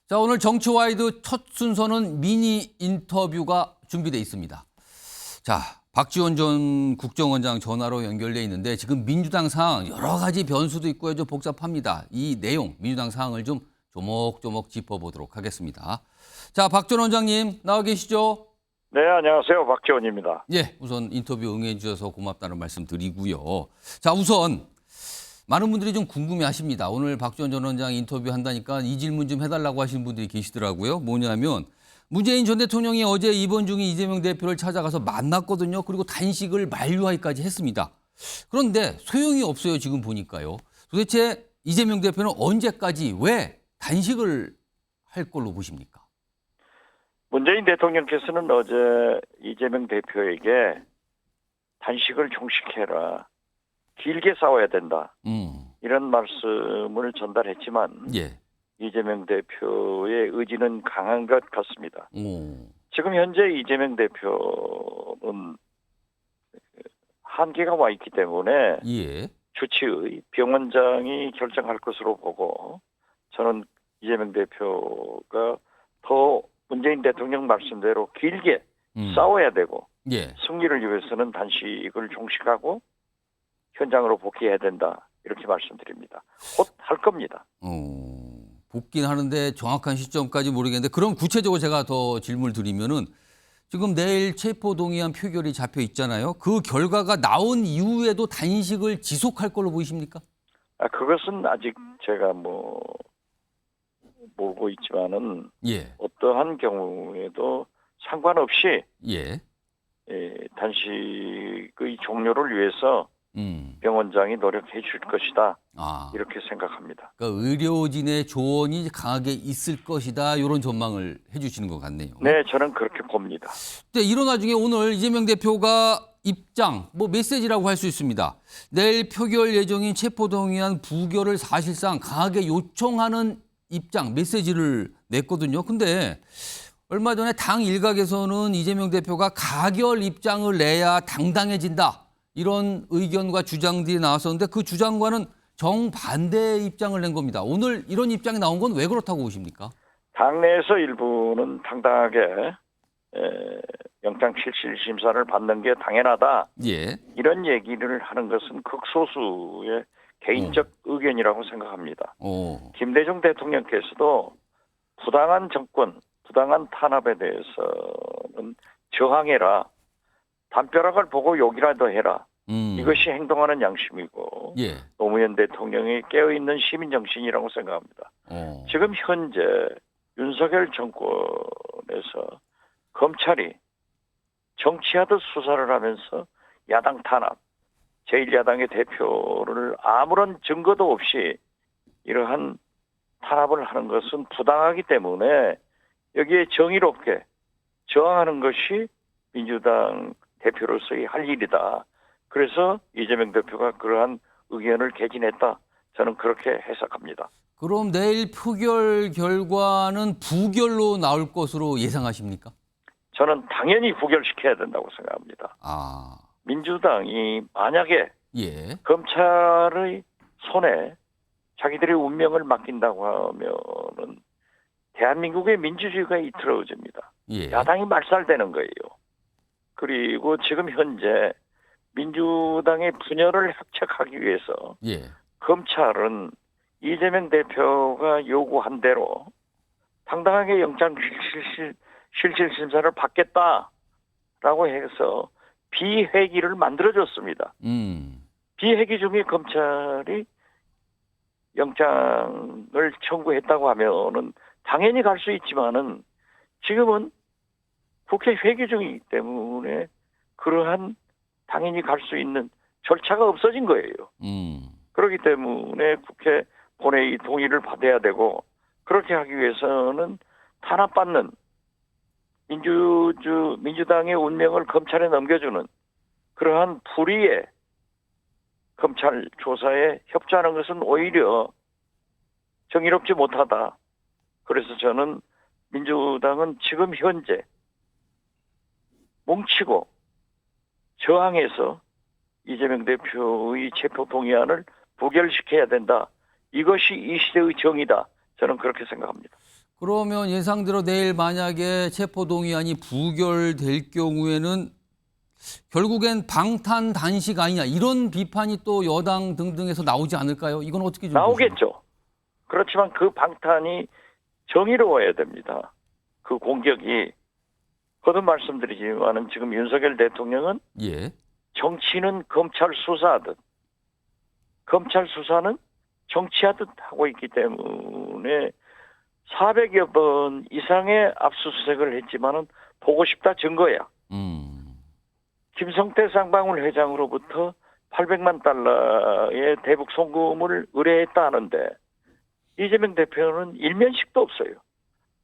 자, 오늘 정치와이드 첫 순서는 미니 인터뷰가 준비되어 있습니다. 자, 박지원 전 국정원장 전화로 연결돼 있는데 지금 민주당 상황 여러 가지 변수도 있고요. 좀 복잡합니다. 이 내용, 민주당 상황을 좀 조목조목 짚어보도록 하겠습니다. 자, 박 전 원장님 나와 계시죠? 네, 안녕하세요. 박지원입니다. 예, 우선 인터뷰 응해 주셔서 고맙다는 말씀 드리고요. 자, 우선 많은 분들이 좀 궁금해하십니다. 오늘 박지원 전 원장 인터뷰 한다니까 이 질문 좀 해달라고 하시는 분들이 계시더라고요. 뭐냐면 문재인 전 대통령이 어제 입원 중인 이재명 대표를 찾아가서 만났거든요. 그리고 단식을 만류하기까지 했습니다. 그런데 소용이 없어요. 지금 보니까요. 도대체 이재명 대표는 언제까지 왜 단식을 할 걸로 보십니까? 문재인 대통령께서는 어제 이재명 대표에게 단식을 종식해라. 길게 싸워야 된다. 이런 말씀을 전달했지만 예. 이재명 대표의 의지는 강한 것 같습니다. 지금 현재 이재명 대표는 한계가 와 있기 때문에 예. 주치의 병원장이 결정할 것으로 보고 저는 이재명 대표가 더 문재인 대통령 말씀대로 길게 싸워야 되고 예. 승리를 위해서는 단식을 종식하고 현장으로 복귀해야 된다. 이렇게 말씀드립니다. 곧 할 겁니다. 복귀는 하는데 정확한 시점까지 모르겠는데 그럼 구체적으로 제가 더 질문을 드리면은 지금 내일 체포동의안 표결이 잡혀 있잖아요. 그 결과가 나온 이후에도 단식을 지속할 걸로 보이십니까? 그것은 아직 제가 모르고 있지만은 예. 어떠한 경우에도 상관없이 예. 단식의 종료를 위해서 병원장이 노력해 줄 것이다. 이렇게 생각합니다. 그러니까 의료진의 조언이 강하게 있을 것이다. 이런 전망을 해 주시는 것 같네요. 네, 저는 그렇게 봅니다. 근데 이런 와중에 오늘 이재명 대표가 입장, 메시지라고 할 수 있습니다. 내일 표결 예정인 체포동의안 부결을 사실상 강하게 요청하는 입장, 메시지를 냈거든요. 근데 얼마 전에 당 일각에서는 이재명 대표가 가결 입장을 내야 당당해진다. 이런 의견과 주장들이 나왔었는데 그 주장과는 정반대의 입장을 낸 겁니다. 오늘 이런 입장이 나온 건 왜 그렇다고 보십니까? 당내에서 일부는 당당하게 영장실질심사를 받는 게 당연하다. 예. 이런 얘기를 하는 것은 극소수의 개인적 의견이라고 생각합니다. 김대중 대통령께서도 부당한 정권, 부당한 탄압에 대해서는 저항해라. 담벼락을 보고 욕이라도 해라. 이것이 행동하는 양심이고 예. 노무현 대통령이 깨어있는 시민정신이라고 생각합니다. 지금 현재 윤석열 정권에서 검찰이 정치하듯 수사를 하면서 야당 탄압, 제1야당의 대표를 아무런 증거도 없이 이러한 탄압을 하는 것은 부당하기 때문에 여기에 정의롭게 저항하는 것이 민주당 대표로서의 할 일이다. 그래서 이재명 대표가 그러한 의견을 개진했다. 저는 그렇게 해석합니다. 그럼 내일 표결 결과는 부결로 나올 것으로 예상하십니까? 저는 당연히 부결시켜야 된다고 생각합니다. 민주당이 만약에 예. 검찰의 손에 자기들의 운명을 맡긴다고 하면은 대한민국의 민주주의가 이틀어집니다. 예. 야당이 말살되는 거예요. 그리고 지금 현재 민주당의 분열을 획책하기 위해서 예. 검찰은 이재명 대표가 요구한 대로 당당하게 영장 실질심사를 받겠다라고 해서 비회기를 만들어줬습니다. 비회기 중에 검찰이 영장을 청구했다고 하면은 당연히 갈 수 있지만은 지금은 국회 회기 중이기 때문에 그러한 당연히 갈 수 있는 절차가 없어진 거예요. 그렇기 때문에 국회 본회의 동의를 받아야 되고 그렇게 하기 위해서는 탄압받는 민주당의 운명을 검찰에 넘겨주는 그러한 불의의 검찰 조사에 협조하는 것은 오히려 정의롭지 못하다. 그래서 저는 민주당은 지금 현재 뭉치고 저항해서 이재명 대표의 체포동의안을 부결시켜야 된다. 이것이 이 시대의 정의다. 저는 그렇게 생각합니다. 그러면 예상대로 내일 만약에 체포동의안이 부결될 경우에는 결국엔 방탄 단식 아니냐 이런 비판이 또 여당 등등에서 나오지 않을까요? 이건 어떻게 좀 나오겠죠. 그렇지만 그 방탄이 정의로워야 됩니다. 그 공격이 거듭 말씀드리지만은 지금 윤석열 대통령은 예. 정치는 검찰 수사하듯 검찰 수사는 정치하듯 하고 있기 때문에 400여 번 이상의 압수수색을 했지만은 보고 싶다 증거야. 김성태 쌍방울 회장으로부터 800만 달러의 대북 송금을 의뢰했다 하는데 이재명 대표는 일면식도 없어요.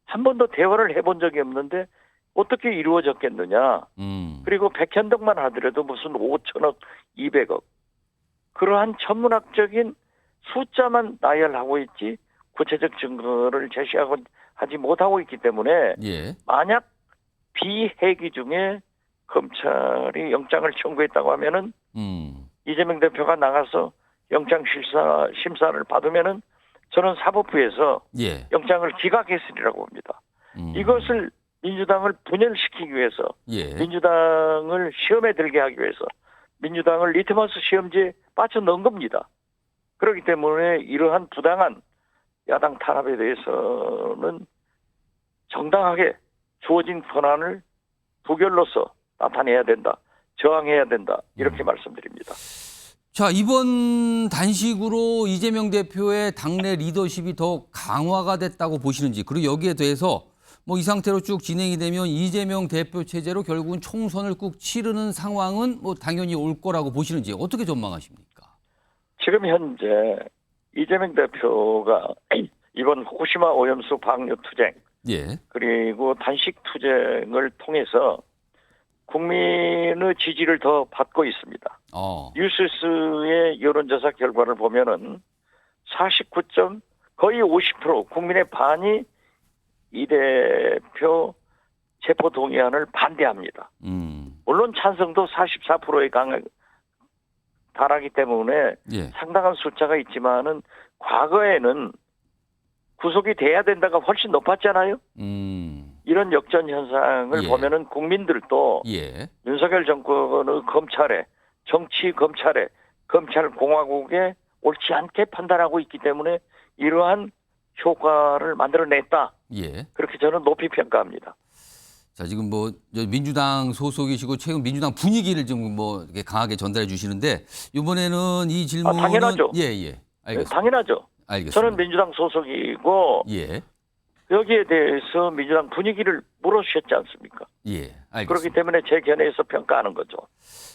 한 번도 대화를 해본 적이 없는데 어떻게 이루어졌겠느냐. 그리고 백현덕만 하더라도 무슨 5천억, 200억. 그러한 천문학적인 숫자만 나열하고 있지 구체적 증거를 제시하고 하지 못하고 있기 때문에 예. 만약 비회기 중에 검찰이 영장을 청구했다고 하면은 이재명 대표가 나가서 영장 심사를 받으면은 저는 사법부에서 예. 영장을 기각했으리라고 봅니다. 이것을 민주당을 분열시키기 위해서 예. 민주당을 시험에 들게 하기 위해서 민주당을 리트머스 시험지에 빠져넣은 겁니다. 그렇기 때문에 이러한 부당한 야당 탄압에 대해서는 정당하게 주어진 권한을 부결로서 나타내야 된다. 저항해야 된다. 이렇게 말씀드립니다. 자, 이번 단식으로 이재명 대표의 당내 리더십이 더 강화가 됐다고 보시는지, 그리고 여기에 대해서 뭐 이 상태로 쭉 진행이 되면 이재명 대표 체제로 결국은 총선을 꾹 치르는 상황은 뭐 당연히 올 거라고 보시는지 어떻게 전망하십니까? 지금 현재 이재명 대표가 이번 후쿠시마 오염수 방류 투쟁 예. 그리고 단식 투쟁을 통해서 국민의 지지를 더 받고 있습니다. 뉴스의 여론조사 결과를 보면은 49점 거의 50% 국민의 반이 이 대표 체포 동의안을 반대합니다. 물론 찬성도 44%에 달하기 때문에 예. 상당한 숫자가 있지만은 과거에는 구속이 돼야 된다가 훨씬 높았잖아요. 이런 역전 현상을 예. 보면은 국민들도 예. 윤석열 정권의 검찰에 정치 검찰에 검찰 공화국에 옳지 않게 판단하고 있기 때문에 이러한 효과를 만들어냈다. 예. 그렇게 저는 높이 평가합니다. 자, 지금 뭐 민주당 소속이시고 최근 민주당 분위기를 좀 뭐 이렇게 강하게 전달해 주시는데 이번에는 이 질문은 당연하죠. 예, 예. 알겠습니다. 당연하죠. 알겠습니다. 저는 민주당 소속이고 예. 여기에 대해서 민주당 분위기를 물어주셨지 않습니까? 예. 알겠습니다. 그렇기 때문에 제 견해에서 평가하는 거죠.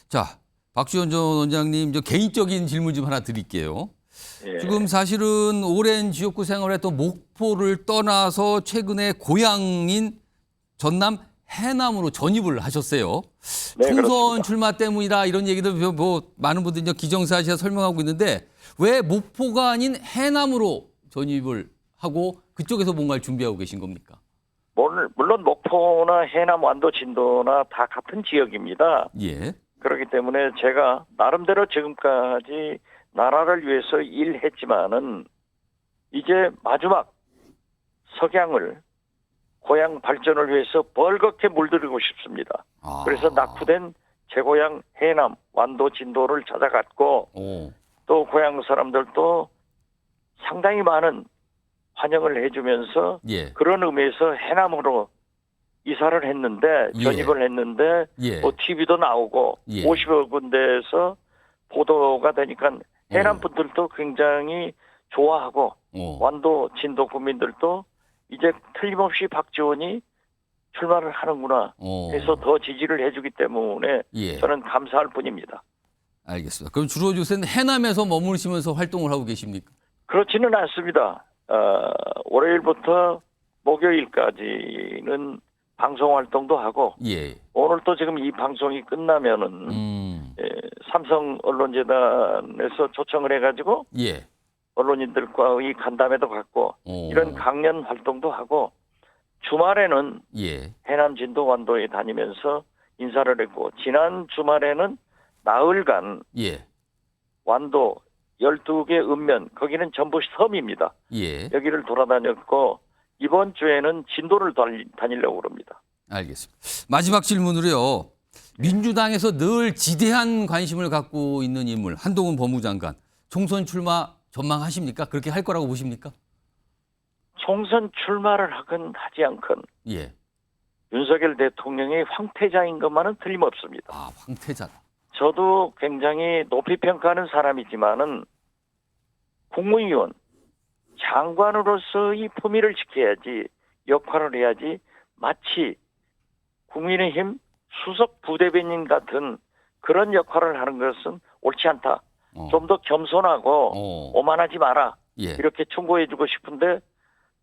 자, 박지원 전 원장님 저 개인적인 질문 좀 하나 드릴게요. 예. 지금 사실은 오랜 지역구 생활했던 목포를 떠나서 최근에 고향인 전남 해남으로 전입을 하셨어요. 네, 총선 그렇습니다. 출마 때문이다 이런 얘기도 뭐 많은 분들이 이제 기정사실화 설명하고 있는데 왜 목포가 아닌 해남으로 전입을 하고 그쪽에서 뭔가를 준비하고 계신 겁니까? 물론 목포나 해남, 완도, 진도나 다 같은 지역입니다. 예. 그렇기 때문에 제가 나름대로 지금까지 나라를 위해서 일했지만은 이제 마지막 석양을 고향 발전을 위해서 벌겋게 물들이고 싶습니다. 그래서 낙후된 제 고향 해남, 완도, 진도를 찾아갔고 또 고향 사람들도 상당히 많은 환영을 해주면서 예. 그런 의미에서 해남으로 이사를 했는데 전입을 했는데 예. 뭐 TV도 나오고 예. 50여 군데에서 보도가 되니까 해남 분들도 굉장히 좋아하고 완도 진도 국민들도 이제 틀림없이 박지원이 출마를 하는구나 해서 더 지지를 해주기 때문에 예. 저는 감사할 뿐입니다. 알겠습니다. 그럼 주로 요새는 해남에서 머무르시면서 활동을 하고 계십니까? 그렇지는 않습니다. 월요일부터 목요일까지는 방송 활동도 하고 예. 오늘 또 지금 이 방송이 끝나면은 삼성 언론재단에서 초청을 해가지고 예. 언론인들과의 간담회도 갖고 이런 강연 활동도 하고 주말에는 예. 해남 진도 완도에 다니면서 인사를 했고 지난 주말에는 나흘간 예. 완도 12개 읍면 거기는 전부 섬입니다. 예. 여기를 돌아다녔고 이번 주에는 진도를 다니려고 그럽니다. 알겠습니다. 마지막 질문으로요. 민주당에서 늘 지대한 관심을 갖고 있는 인물 한동훈 법무장관 총선 출마 전망하십니까? 그렇게 할 거라고 보십니까? 총선 출마를 하건 하지 않건 예. 윤석열 대통령이 황태자인 것만은 틀림없습니다. 아, 황태자다. 저도 굉장히 높이 평가하는 사람이지만은 국무위원, 장관으로서의 품위를 지켜야지, 역할을 해야지, 마치 국민의힘 수석 부대변인 같은 그런 역할을 하는 것은 옳지 않다. 좀 더 겸손하고 오만하지 마라. 예. 이렇게 충고해주고 싶은데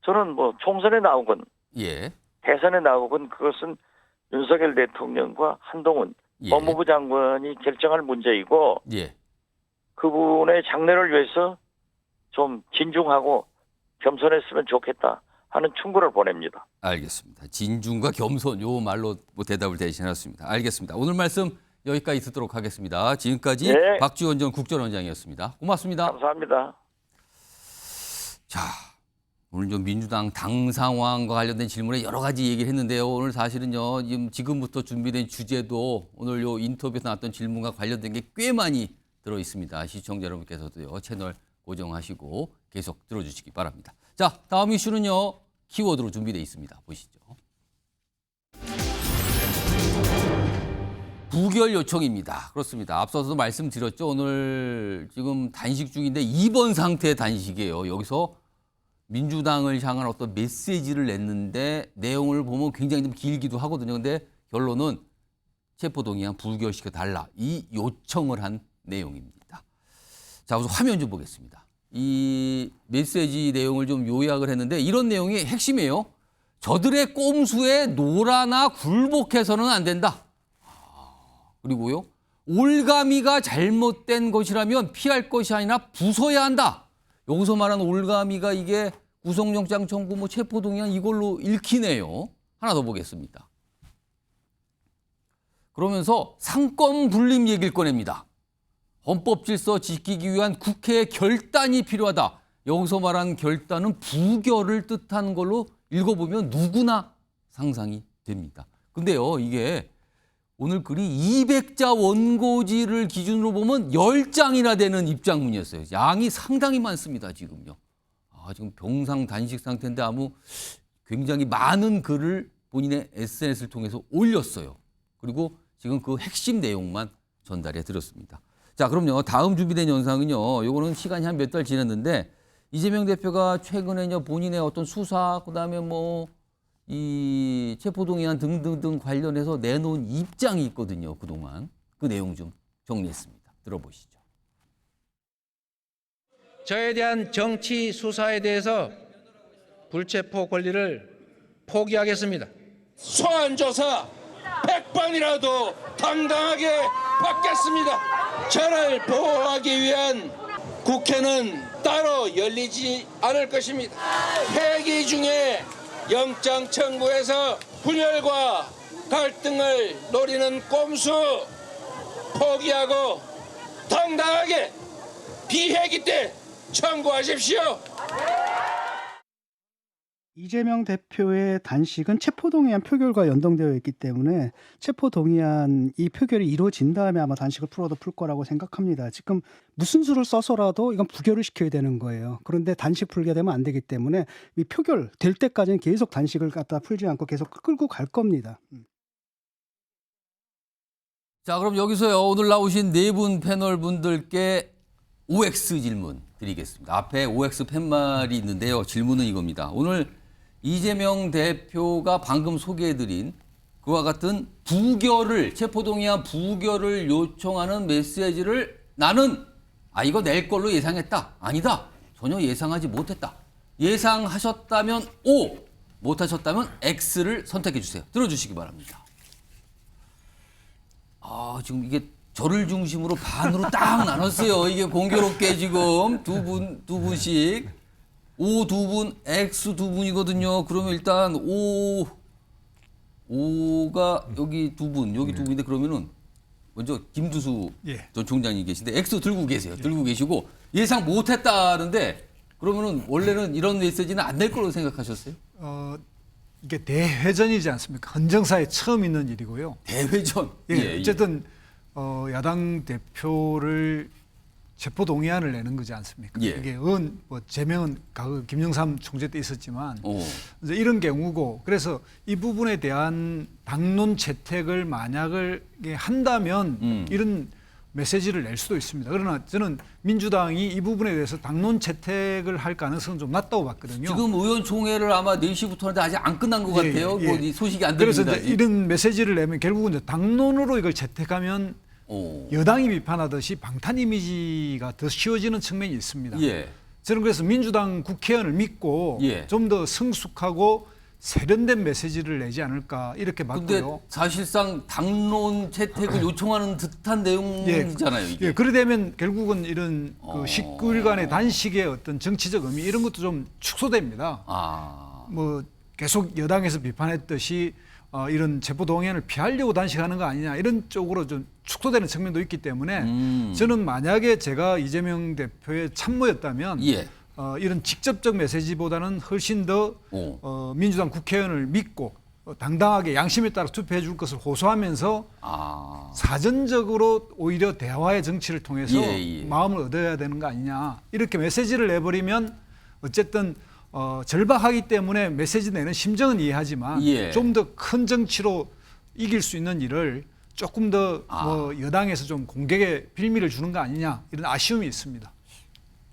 저는 뭐 총선에 나오건 예. 대선에 나오건 그것은 윤석열 대통령과 한동훈 예. 법무부 장관이 결정할 문제이고 예. 그분의 장래를 위해서 좀 진중하고 겸손했으면 좋겠다 하는 충고를 보냅니다. 알겠습니다. 진중과 겸손 요 말로 뭐 대답을 대신했습니다. 알겠습니다. 오늘 말씀 여기까지 듣도록 하겠습니다. 지금까지 네. 박지원 전 국정원장이었습니다. 고맙습니다. 감사합니다. 자, 오늘 좀 민주당 당 상황과 관련된 질문에 여러 가지 얘기를 했는데요. 오늘 사실은요, 지금부터 준비된 주제도 오늘 요 인터뷰에서 나왔던 질문과 관련된 게 꽤 많이 들어 있습니다. 시청자 여러분께서도요, 채널 고정하시고 계속 들어주시기 바랍니다. 자, 다음 이슈는요, 키워드로 준비되어 있습니다. 보시죠. 부결 요청입니다. 그렇습니다. 앞서서도 말씀드렸죠. 오늘 지금 단식 중인데 입원 상태의 단식이에요. 여기서 민주당을 향한 어떤 메시지를 냈는데 내용을 보면 굉장히 좀 길기도 하거든요. 근데 결론은 체포동의안 불결시켜 달라. 이 요청을 한 내용입니다. 자, 우선 화면 좀 보겠습니다. 이 메시지 내용을 좀 요약을 했는데 이런 내용이 핵심이에요. 저들의 꼼수에 놀아나 굴복해서는 안 된다. 그리고요. 올가미가 잘못된 것이라면 피할 것이 아니라 부숴야 한다. 여기서 말하는 올가미가 이게 구속영장 청구 뭐 체포동의안 이걸로 읽히네요. 하나 더 보겠습니다. 그러면서 상권 분립 얘기를 꺼냅니다. 헌법 질서 지키기 위한 국회의 결단이 필요하다. 여기서 말하는 결단은 부결을 뜻하는 걸로 읽어보면 누구나 상상이 됩니다. 근데요, 이게 오늘 글이 200자 원고지를 기준으로 보면 10장이나 되는 입장문이었어요. 양이 상당히 많습니다, 지금요. 지금 병상 단식 상태인데 굉장히 많은 글을 본인의 SNS를 통해서 올렸어요. 그리고 지금 그 핵심 내용만 전달해 드렸습니다. 자, 그럼요. 다음 준비된 영상은요. 요거는 시간이 한 몇 달 지났는데 이재명 대표가 최근에 본인의 어떤 수사, 그다음에 이 체포동의안 등등등 관련해서 내놓은 입장이 있거든요. 그동안. 그 내용 좀 정리했습니다. 들어보시죠. 저에 대한 정치 수사에 대해서 불체포 권리를 포기하겠습니다. 소환조사 100번이라도 당당하게 받겠습니다. 저를 보호하기 위한 국회는 따로 열리지 않을 것입니다. 회기 중에 영장 청구해서 분열과 갈등을 노리는 꼼수 포기하고 당당하게 비회기 때 청구하십시오. 이재명 대표의 단식은 체포동의안 표결과 연동되어 있기 때문에 체포동의안 이 표결이 이루어진 다음에 아마 단식을 풀어도 풀 거라고 생각합니다. 지금 무슨 수를 써서라도 이건 부결을 시켜야 되는 거예요. 그런데 단식 풀게 되면 안 되기 때문에 이 표결 될 때까지는 계속 단식을 갖다 풀지 않고 계속 끌고 갈 겁니다. 자, 그럼 여기서요. 오늘 나오신 네 분 패널 분들께 OX 질문 드리겠습니다. 앞에 OX 팻말이 있는데요. 질문은 이겁니다. 오늘 이재명 대표가 방금 소개해드린 그와 같은 체포동의안 부결을 요청하는 메시지를 나는 이거 낼 걸로 예상했다. 아니다. 전혀 예상하지 못했다. 예상하셨다면 O, 못하셨다면 X를 선택해 주세요. 들어주시기 바랍니다. 지금 이게 저를 중심으로 반으로 딱 나눴어요. 이게 공교롭게 지금 두 분씩. O 두 분, X 두 분이거든요. 그러면 일단 O가 여기 두 분, 여기 두 분인데 그러면은 먼저 김두수 전 총장이 계신데 X 들고 계세요. 들고 계시고 예상 못했다는데 그러면은 원래는 이런 메시지는 안 낼 걸로 생각하셨어요? 이게 대회전이지 않습니까? 헌정사에 처음 있는 일이고요. 대회전. 예, 어쨌든 야당 대표를 체포 동의안을 내는 거지 않습니까? 예. 이게 뭐 제명은 김영삼 총재 때 있었지만 오. 이제 이런 경우고, 그래서 이 부분에 대한 당론 채택을 만약을 한다면 이런 메시지를 낼 수도 있습니다. 그러나 저는 민주당이 이 부분에 대해서 당론 채택을 할 가능성은 좀 낮다고 봤거든요. 지금 의원총회를 아마 4시부터 하는데 아직 안 끝난 것 예, 같아요. 예. 뭐 이 소식이 안 그래서 들립니다. 이제 이런 메시지를 내면 결국은 이제 당론으로 이걸 채택하면 오. 여당이 비판하듯이 방탄 이미지가 더 씌워지는 측면이 있습니다. 예. 저는 그래서 민주당 국회의원을 믿고 예. 좀 더 성숙하고 세련된 메시지를 내지 않을까 이렇게 근데 봤고요. 사실상 당론 채택을 요청하는 듯한 내용이잖아요. 이게. 예, 그래 되면 결국은 이런 그 19일간의 단식의 어떤 정치적 의미 이런 것도 좀 축소됩니다. 아. 뭐 계속 여당에서 비판했듯이 이런 체포동의안을 피하려고 단식하는 거 아니냐 이런 쪽으로 좀 축소되는 측면도 있기 때문에 저는 만약에 제가 이재명 대표의 참모였다면 예. 이런 직접적 메시지보다는 훨씬 더 민주당 국회의원을 믿고 당당하게 양심에 따라 투표해 줄 것을 호소하면서 아. 사전적으로 오히려 대화의 정치를 통해서 예. 마음을 얻어야 되는 거 아니냐 이렇게 메시지를 내버리면 어쨌든 절박하기 때문에 메시지 내는 심정은 이해하지만 예. 좀 더 큰 정치로 이길 수 있는 일을 조금 더 뭐 여당에서 좀 공격의 빌미를 주는 거 아니냐 이런 아쉬움이 있습니다.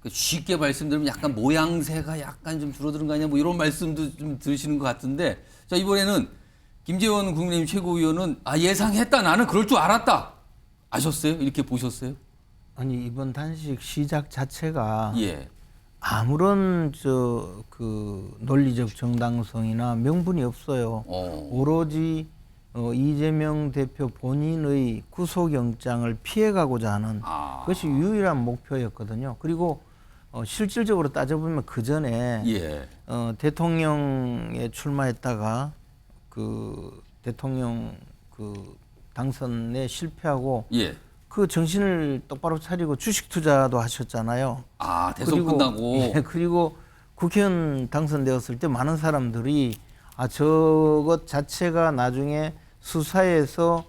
쉽게 말씀드리면 약간 모양새가 약간 좀 줄어드는 거 아니냐 뭐 이런 말씀도 좀 들으시는 것 같은데, 자 이번에는 김재원 국민의힘 최고위원은 예상했다, 나는 그럴 줄 알았다, 아셨어요? 이렇게 보셨어요? 아니 이번 단식 시작 자체가 예. 아무런 그 논리적 정당성이나 명분이 없어요. 오로지 이재명 대표 본인의 구속영장을 피해가고자 하는 그것이 유일한 목표였거든요. 그리고 실질적으로 따져보면 그 전에 예. 대통령에 출마했다가 그 대통령 그 당선에 실패하고 예. 그 정신을 똑바로 차리고 주식 투자도 하셨잖아요. 대선 끝나고. 예, 그리고 국회의원 당선되었을 때 많은 사람들이 저것 자체가 나중에 수사에서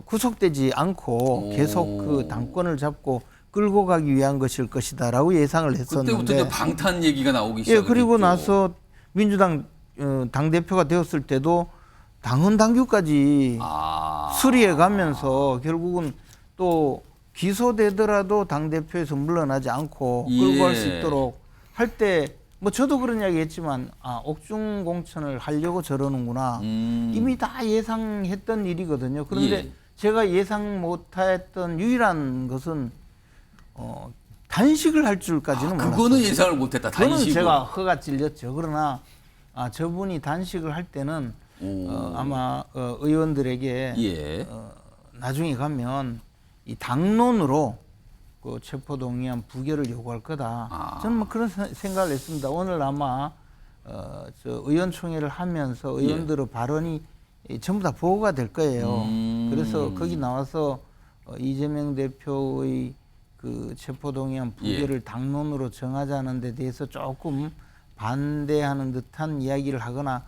구속되지 않고 계속 그 당권을 잡고 끌고 가기 위한 것일 것이다라고 예상을 했었는데 그때부터 이제 방탄 얘기가 나오기 예, 시작했죠. 그리고 나서 민주당 당대표가 되었을 때도 당헌 당규까지 수리해 가면서 결국은 또 기소되더라도 당대표에서 물러나지 않고 끌고 갈 수 있도록 할 때 뭐 저도 그런 이야기 했지만 옥중 공천을 하려고 저러는구나. 이미 다 예상했던 일이거든요. 그런데 제가 예상 못했던 유일한 것은 단식을 할 줄까지는 몰랐어요. 그거는 예상을 못했다. 그거는 단식으로. 제가 허가 찔렸죠. 그러나 저분이 단식을 할 때는 아마 의원들에게 나중에 가면 이 당론으로 그 체포동의안 부결을 요구할 거다. 저는 뭐 그런 생각을 했습니다. 오늘 아마 저 의원총회를 하면서 의원들의 발언이 전부 다 보고가 될 거예요. 그래서 거기 나와서 이재명 대표의 그 체포동의안 부결을 당론으로 정하자는 데 대해서 조금 반대하는 듯한 이야기를 하거나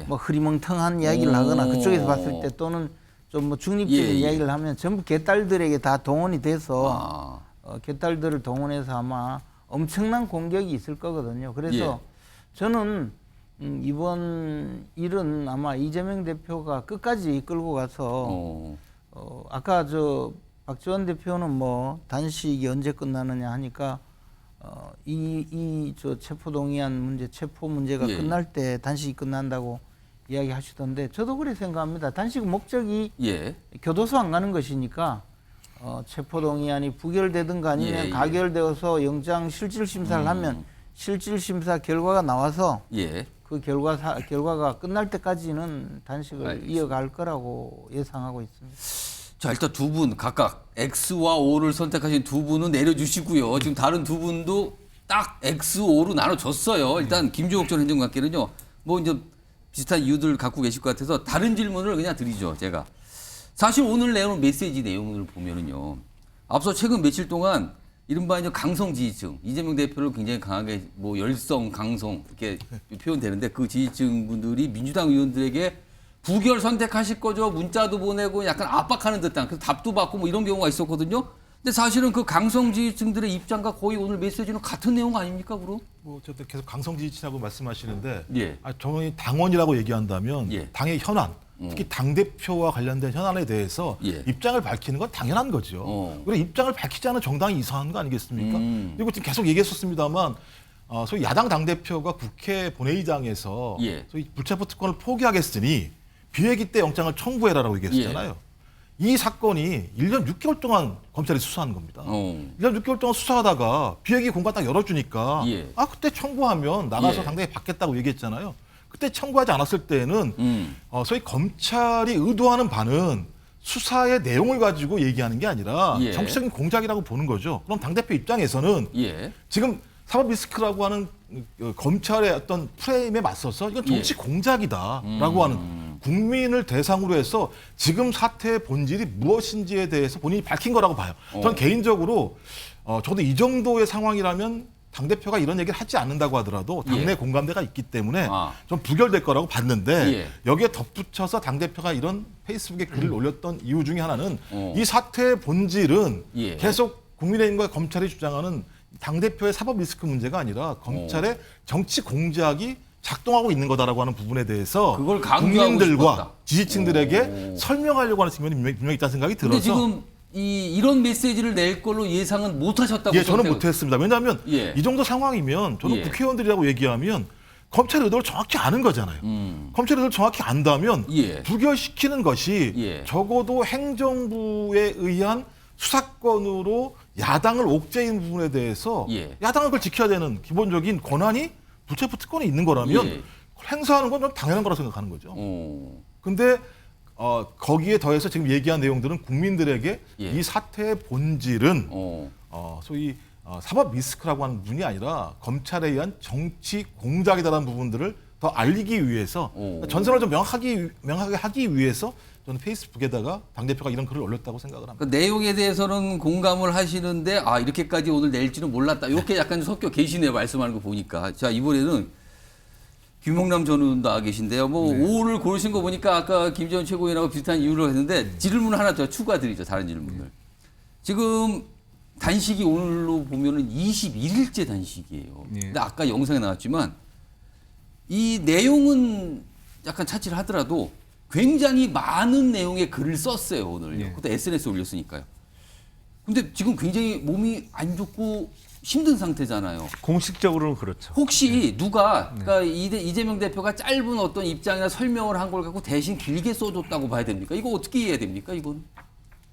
뭐 흐리멍텅한 이야기를 하거나 그쪽에서 봤을 때 또는 좀 뭐 중립적인 이야기를 하면 전부 개딸들에게 다 동원이 돼서 개딸들을 동원해서 아마 엄청난 공격이 있을 거거든요. 그래서 저는 이번 일은 아마 이재명 대표가 끝까지 끌고 가서 아까 박지원 대표는 뭐 단식이 언제 끝나느냐 하니까 저 체포동의안 문제, 체포 문제가 끝날 때 단식이 끝난다고 이야기하시던데 저도 그렇게 생각합니다. 단식 목적이 교도소 안 가는 것이니까 체포동의안이 부결되든가 아니면 가결되어서 영장 실질심사를 하면 실질심사 결과가 나와서 그 결과가 끝날 때까지는 단식을 이어갈 거라고 예상하고 있습니다. 자, 일단 두 분 각각 X와 O를 선택하신 두 분은 내려주시고요. 지금 다른 두 분도 딱 X, O로 나눠줬어요. 일단 김종욱 전 행정관께는요. 뭐 이제 비슷한 이유들 갖고 계실 것 같아서 다른 질문을 그냥 드리죠. 제가. 사실 오늘 내용 메시지 내용을 보면은요. 앞서 최근 며칠 동안 이른바 이제 강성 지지층, 이재명 대표를 굉장히 강하게 뭐 열성, 강성 이렇게 표현되는데 그 지지층 분들이 민주당 의원들에게 부결 선택하실 거죠. 문자도 보내고 약간 압박하는 듯한 그래서 답도 받고 뭐 이런 경우가 있었거든요. 근데 사실은 그 강성 지지층들의 입장과 거의 오늘 메시지는 같은 내용 아닙니까, 그럼? 뭐 어쨌든 계속 강성 지지층이라고 말씀하시는데 예. 저는 당원이라고 얘기한다면 예. 당의 현안, 특히 당 대표와 관련된 현안에 대해서 예. 입장을 밝히는 건 당연한 거죠. 그리고 입장을 밝히지 않은 정당이 이상한 거 아니겠습니까? 그리고 지금 계속 얘기했었습니다만 소위 야당 당 대표가 국회 본회의장에서 예. 소위 불체포 특권을 포기하겠으니 비회기 때 영장을 청구해라라고 얘기했잖아요. 이 사건이 1년 6개월 동안 검찰이 수사한 겁니다. 1년 6개월 동안 수사하다가 비회기 공간 딱 열어주니까 예. 그때 청구하면 나가서 예. 당당히 받겠다고 얘기했잖아요. 그때 청구하지 않았을 때는 소위 검찰이 의도하는 바는 수사의 내용을 가지고 얘기하는 게 아니라 예. 정치적인 공작이라고 보는 거죠. 그럼 당대표 입장에서는 예. 지금 사법 리스크라고 하는 검찰의 어떤 프레임에 맞서서 이건 정치 공작이다라고 하는 국민을 대상으로 해서 지금 사태의 본질이 무엇인지에 대해서 본인이 밝힌 거라고 봐요. 저는 개인적으로 저도 이 정도의 상황이라면 당대표가 이런 얘기를 하지 않는다고 하더라도 당내 공감대가 있기 때문에 좀 부결될 거라고 봤는데 여기에 덧붙여서 당대표가 이런 페이스북에 글을 올렸던 이유 중에 하나는 이 사태의 본질은 계속 국민의힘과 검찰이 주장하는 당대표의 사법 리스크 문제가 아니라 검찰의 정치 공작이 작동하고 있는 거다라고 하는 부분에 대해서 그걸 강조하고 국민들과 싶었다. 지지층들에게 설명하려고 하는 측면이 분명히 있다는 생각이 근데 들어서 지금 이런 메시지를 낼 걸로 예상은 못 하셨다고 저는 못했습니다. 왜냐하면 예. 이 정도 상황이면 저는 예. 국회의원들이라고 얘기하면 검찰의 의도를 정확히 아는 거잖아요. 검찰의 의도를 정확히 안다면 예. 부결시키는 것이 예. 적어도 행정부에 의한 수사권으로 야당을 옥죄인 부분에 대해서 예. 야당은 그걸 지켜야 되는 기본적인 권한이 불체포 특권이 있는 거라면 예. 행사하는 건 좀 당연한 거라고 생각하는 거죠. 어. 근데 거기에 더해서 지금 얘기한 내용들은 국민들에게 예. 이 사태의 본질은 어. 소위 사법 리스크라고 하는 부분이 아니라 검찰에 의한 정치 공작이다라는 부분들을 더 알리기 위해서 전선을 좀 명확하게 하기 위해서 저는 페이스북에다가 당대표가 이런 글을 올렸다고 생각을 합니다. 그 내용에 대해서는 공감을 하시는데 이렇게까지 오늘 낼지는 몰랐다. 이렇게 약간 섞여 계시네요. 말씀하는 거 보니까. 자, 이번에는 김용남 전 의원도 나와 계신데요. 뭐 5를 고르신 거 보니까 아까 김재원 최고위원하고 비슷한 이유로 했는데 질문 하나 더 추가드리죠. 다른 질문을. 지금 단식이 오늘로 보면은 21일째 단식이에요. 근데 아까 영상에 나왔지만 이 내용은 약간 차치를 하더라도 굉장히 많은 내용의 글을 썼어요, 오늘. 그것도 SNS에 올렸으니까요. 근데 지금 굉장히 몸이 안 좋고 힘든 상태잖아요. 공식적으로는 그렇죠. 혹시 누가 그러니까 이재명 대표가 짧은 어떤 입장이나 설명을 한 걸 갖고 대신 길게 써줬다고 봐야 됩니까? 이거 어떻게 이해해야 됩니까, 이건?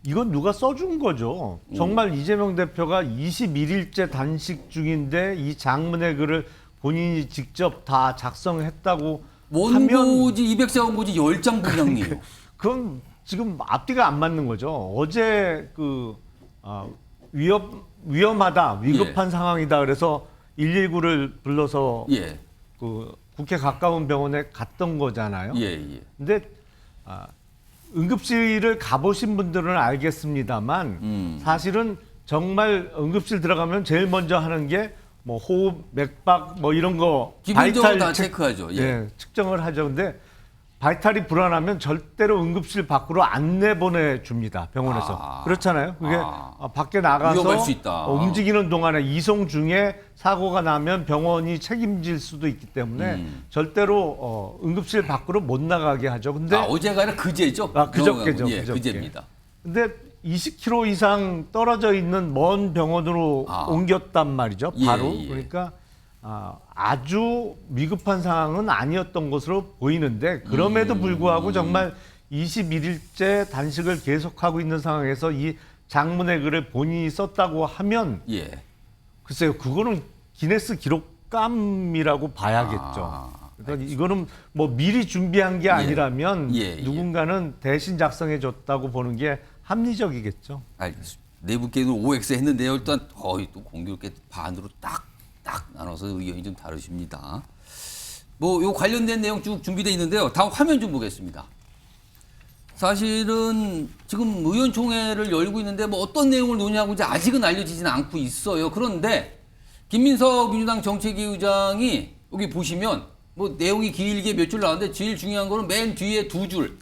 이건 누가 써준 거죠. 정말 이재명 대표가 21일째 단식 중인데 이 장문의 글을 본인이 직접 다 작성했다고 하면 원고지 200자 원고지 10장 분량이에요. 그건 지금 앞뒤가 안 맞는 거죠. 어제 위험하다, 위급한 상황이다 그래서 119를 불러서 예. 그 국회 가까운 병원에 갔던 거잖아요. 예, 예. 근데 응급실을 가보신 분들은 알겠습니다만 사실은 정말 응급실 들어가면 제일 먼저 하는 게 뭐 호흡, 맥박 뭐 이런 거 기본적으로 다 체크하죠. 예. 측정을 하죠. 근데 바이탈이 불안하면 절대로 응급실 밖으로 안 내보내 줍니다. 병원에서. 그렇잖아요. 그게 밖에 나가서 위험할 수 있다. 움직이는 동안에 이송 중에 사고가 나면 병원이 책임질 수도 있기 때문에 절대로 응급실 밖으로 못 나가게 하죠. 근데 어제가 아니라 그제죠. 그저께죠. 예, 그저께. 그제입니다. 근데 20km 이상 떨어져 있는 먼 병원으로 옮겼단 말이죠. 바로. 예. 그러니까 아주 위급한 상황은 아니었던 것으로 보이는데 그럼에도 불구하고 정말 21일째 단식을 계속하고 있는 상황에서 이 장문의 글을 본인이 썼다고 하면 글쎄요. 그거는 기네스 기록감이라고 봐야겠죠. 그러니까 이거는 뭐 미리 준비한 게 아니라면 누군가는 대신 작성해 줬다고 보는 게 합리적이겠죠. 알겠습니다. 네 분께는 OX 했는데요. 일단 거의 또 공교롭게 반으로 딱 나눠서 의견이 좀 다르십니다. 뭐 요 관련된 내용 쭉 준비되어 있는데요. 다음 화면 좀 보겠습니다. 사실은 지금 의원총회를 열고 있는데 뭐 어떤 내용을 논의하고 이제 아직은 알려지지는 않고 있어요. 그런데 김민석 민주당 정책위 의장이 여기 보시면 뭐 내용이 길게 몇 줄 나왔는데 제일 중요한 거는 맨 뒤에 2줄.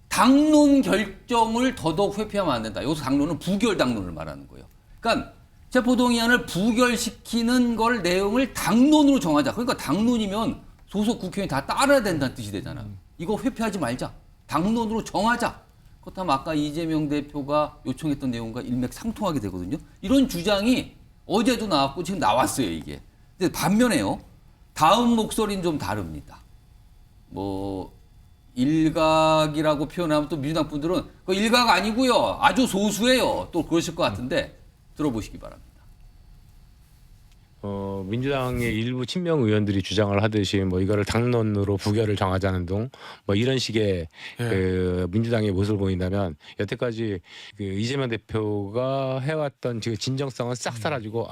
당론 결정을 더더욱 회피하면 안 된다. 여기서 당론은 부결 당론을 말하는 거예요. 그러니까 체포동의안을 부결시키는 걸 내용을 당론으로 정하자. 그러니까 당론이면 소속 국회의원이 다 따라야 된다는 뜻이 되잖아. 이거 회피하지 말자. 당론으로 정하자. 그렇다면 아까 이재명 대표가 요청했던 내용과 일맥상통하게 되거든요. 이런 주장이 어제도 나왔고 지금 나왔어요, 이게. 근데 반면에요. 다음 목소리는 좀 다릅니다. 뭐 일각이라고 표현하면 또 민주당 분들은 그 일각 아니고요. 아주 소수예요. 또 그러실 것 같은데 들어보시기 바랍니다. 민주당의 일부 친명 의원들이 주장을 하듯이 뭐 이거를 당론으로 부결을 정하자는 등 뭐 이런 식의 그 민주당의 모습을 보인다면 여태까지 그 이재명 대표가 해왔던 그 진정성은 싹 사라지고